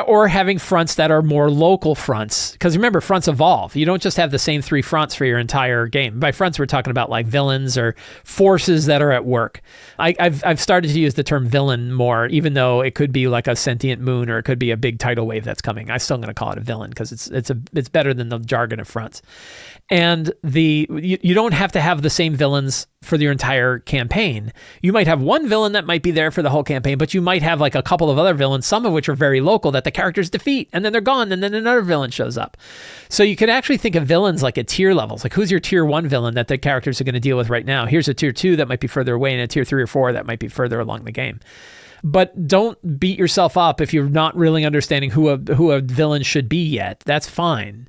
or having fronts that are more local fronts. Because remember, fronts evolve. You don't just have the same 3 fronts for your entire game. By fronts, we're talking about like villains or forces that are at work. I've started to use the term villain more, even though it could be like a sentient moon or it could be a big tidal wave that's coming. I'm still going to call it a villain because it's better than the jargon of fronts. And you don't have to have the same villains for your entire campaign. You might have one villain that might be there for the whole campaign, but you might have like a couple of other villains, some of which are very local, that the characters defeat, and then they're gone, and then another villain shows up. So you can actually think of villains like at tier levels. Like, who's your tier 1 villain that the characters are going to deal with right now? Here's a tier 2 that might be further away, and a tier 3 or 4 that might be further along the game. But don't beat yourself up if you're not really understanding who a villain should be yet. That's fine.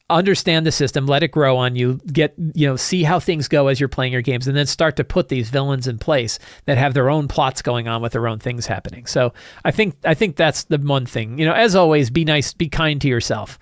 Understand the system, let it grow on you, see how things go as you're playing your games, and then start to put these villains in place that have their own plots going on with their own things happening. So I think that's the one thing. As always, be nice, be kind to yourself.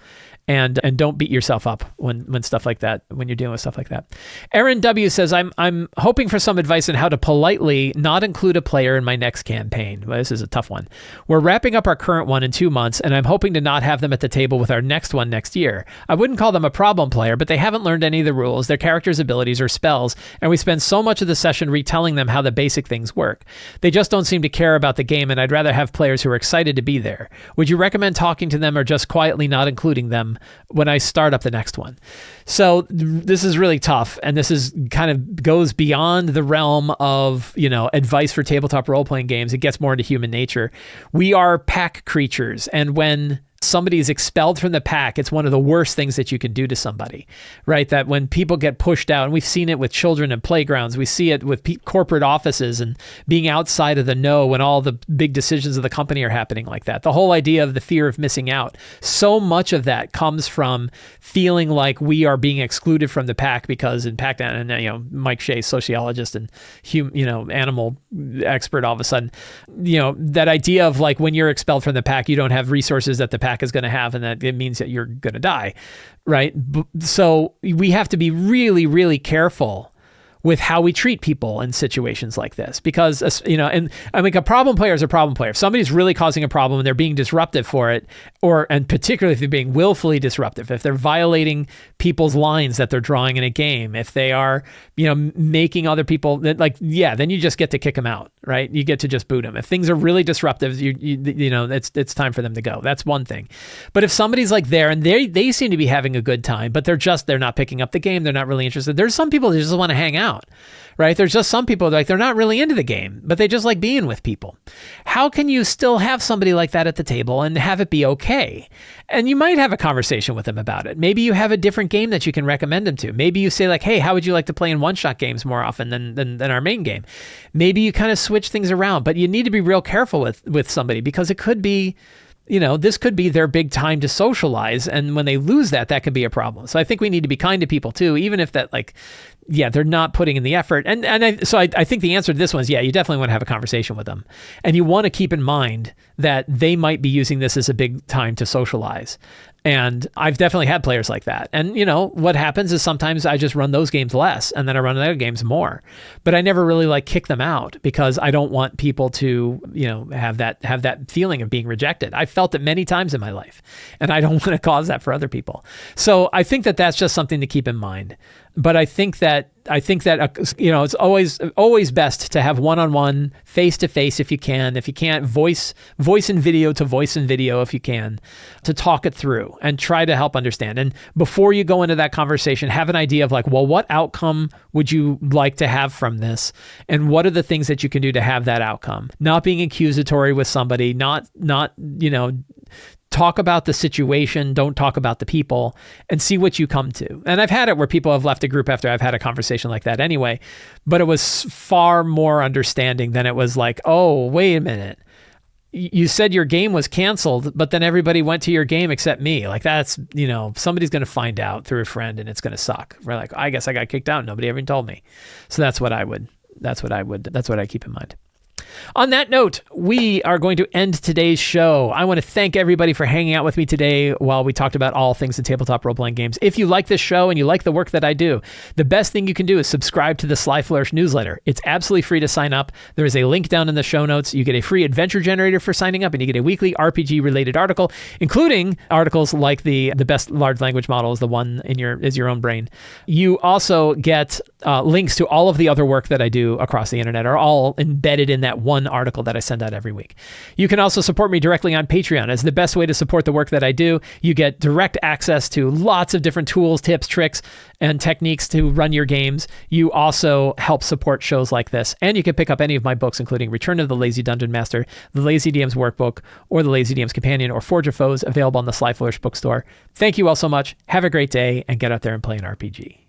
And don't beat yourself up when you're dealing with stuff like that. Aaron W says, I'm hoping for some advice on how to politely not include a player in my next campaign. Well, this is a tough one. We're wrapping up our current one in 2 months, and I'm hoping to not have them at the table with our next one next year. I wouldn't call them a problem player, but they haven't learned any of the rules, their character's abilities, or spells, and we spend so much of the session retelling them how the basic things work. They just don't seem to care about the game, and I'd rather have players who are excited to be there. Would you recommend talking to them or just quietly not including them when I start up the next one? So this is really tough, and this is kind of goes beyond the realm of advice for tabletop role-playing games. It gets more into human nature. We are pack creatures, and when somebody is expelled from the pack, it's one of the worst things that you can do to somebody, right? That when people get pushed out, and we've seen it with children in playgrounds, we see it with corporate offices and being outside of the know when all the big decisions of the company are happening like that. The whole idea of the fear of missing out. So much of that comes from feeling like we are being excluded from the pack because in pack, and Mike Shea, sociologist and animal expert, all of a sudden, that idea of like when you're expelled from the pack, you don't have resources that the pack is going to have, and that it means that you're going to die, right? So we have to be really, really careful with how we treat people in situations like this, because and I mean, a problem player is a problem player. If somebody's really causing a problem and they're being disruptive for it, and particularly if they're being willfully disruptive, if they're violating people's lines that they're drawing in a game, if they are making other people then you just get to kick them out, right? You get to just boot them. If things are really disruptive, it's time for them to go. That's one thing. But if somebody's like there and they seem to be having a good time, but they're not picking up the game, they're not really interested. There's some people that just want to hang out. Right? There's just some people they're not really into the game, but they just like being with people. How can you still have somebody like that at the table and have it be okay? And you might have a conversation with them about it. Maybe you have a different game that you can recommend them to. Maybe you say like, hey, how would you like to play in one-shot games more often than our main game? Maybe you kind of switch things around, but you need to be real careful with somebody, because it could be this could be their big time to socialize. And when they lose that could be a problem. So I think we need to be kind to people too, even if that they're not putting in the effort. And I think the answer to this one is, you definitely want to have a conversation with them. And you want to keep in mind that they might be using this as a big time to socialize. And I've definitely had players like that. And, what happens is sometimes I just run those games less and then I run other games more. But I never really kick them out, because I don't want people to, have that feeling of being rejected. I've felt it many times in my life, and I don't want to cause that for other people. So I think that that's just something to keep in mind. But I think that it's always best to have one-on-one, face-to-face if you can. If you can't, voice and video to voice and video if you can, to talk it through and try to help understand. And before you go into that conversation, have an idea of what outcome would you like to have from this? And what are the things that you can do to have that outcome? Not being accusatory with somebody, not talk about the situation, don't talk about the people, and see what you come to. And I've had it where people have left a group after I've had a conversation like that anyway, but it was far more understanding than it was like, oh, wait a minute. You said your game was canceled, but then everybody went to your game except me. That's, somebody's going to find out through a friend and it's going to suck. We're like, I guess I got kicked out. Nobody ever told me. So that's what I keep in mind. On that note, we are going to end today's show. I want to thank everybody for hanging out with me today while we talked about all things in tabletop role-playing games. If you like this show and you like the work that I do, the best thing you can do is subscribe to the Sly Flourish newsletter. It's absolutely free to sign up. There is a link down in the show notes. You get a free adventure generator for signing up, and you get a weekly RPG-related article, including articles like the best large language model is the one is your own brain. You also get links to all of the other work that I do across the internet are all embedded in that one article that I send out every week. You can also support me directly on Patreon. It's the best way to support the work that I do. You get direct access to lots of different tools, tips, tricks, and techniques to run your games. You also help support shows like this. And you can pick up any of my books, including Return of the Lazy Dungeon Master, The Lazy DM's Workbook, or The Lazy DM's Companion, or Forge of Foes, available on the Sly Flourish bookstore. Thank you all so much. Have a great day, and get out there and play an RPG.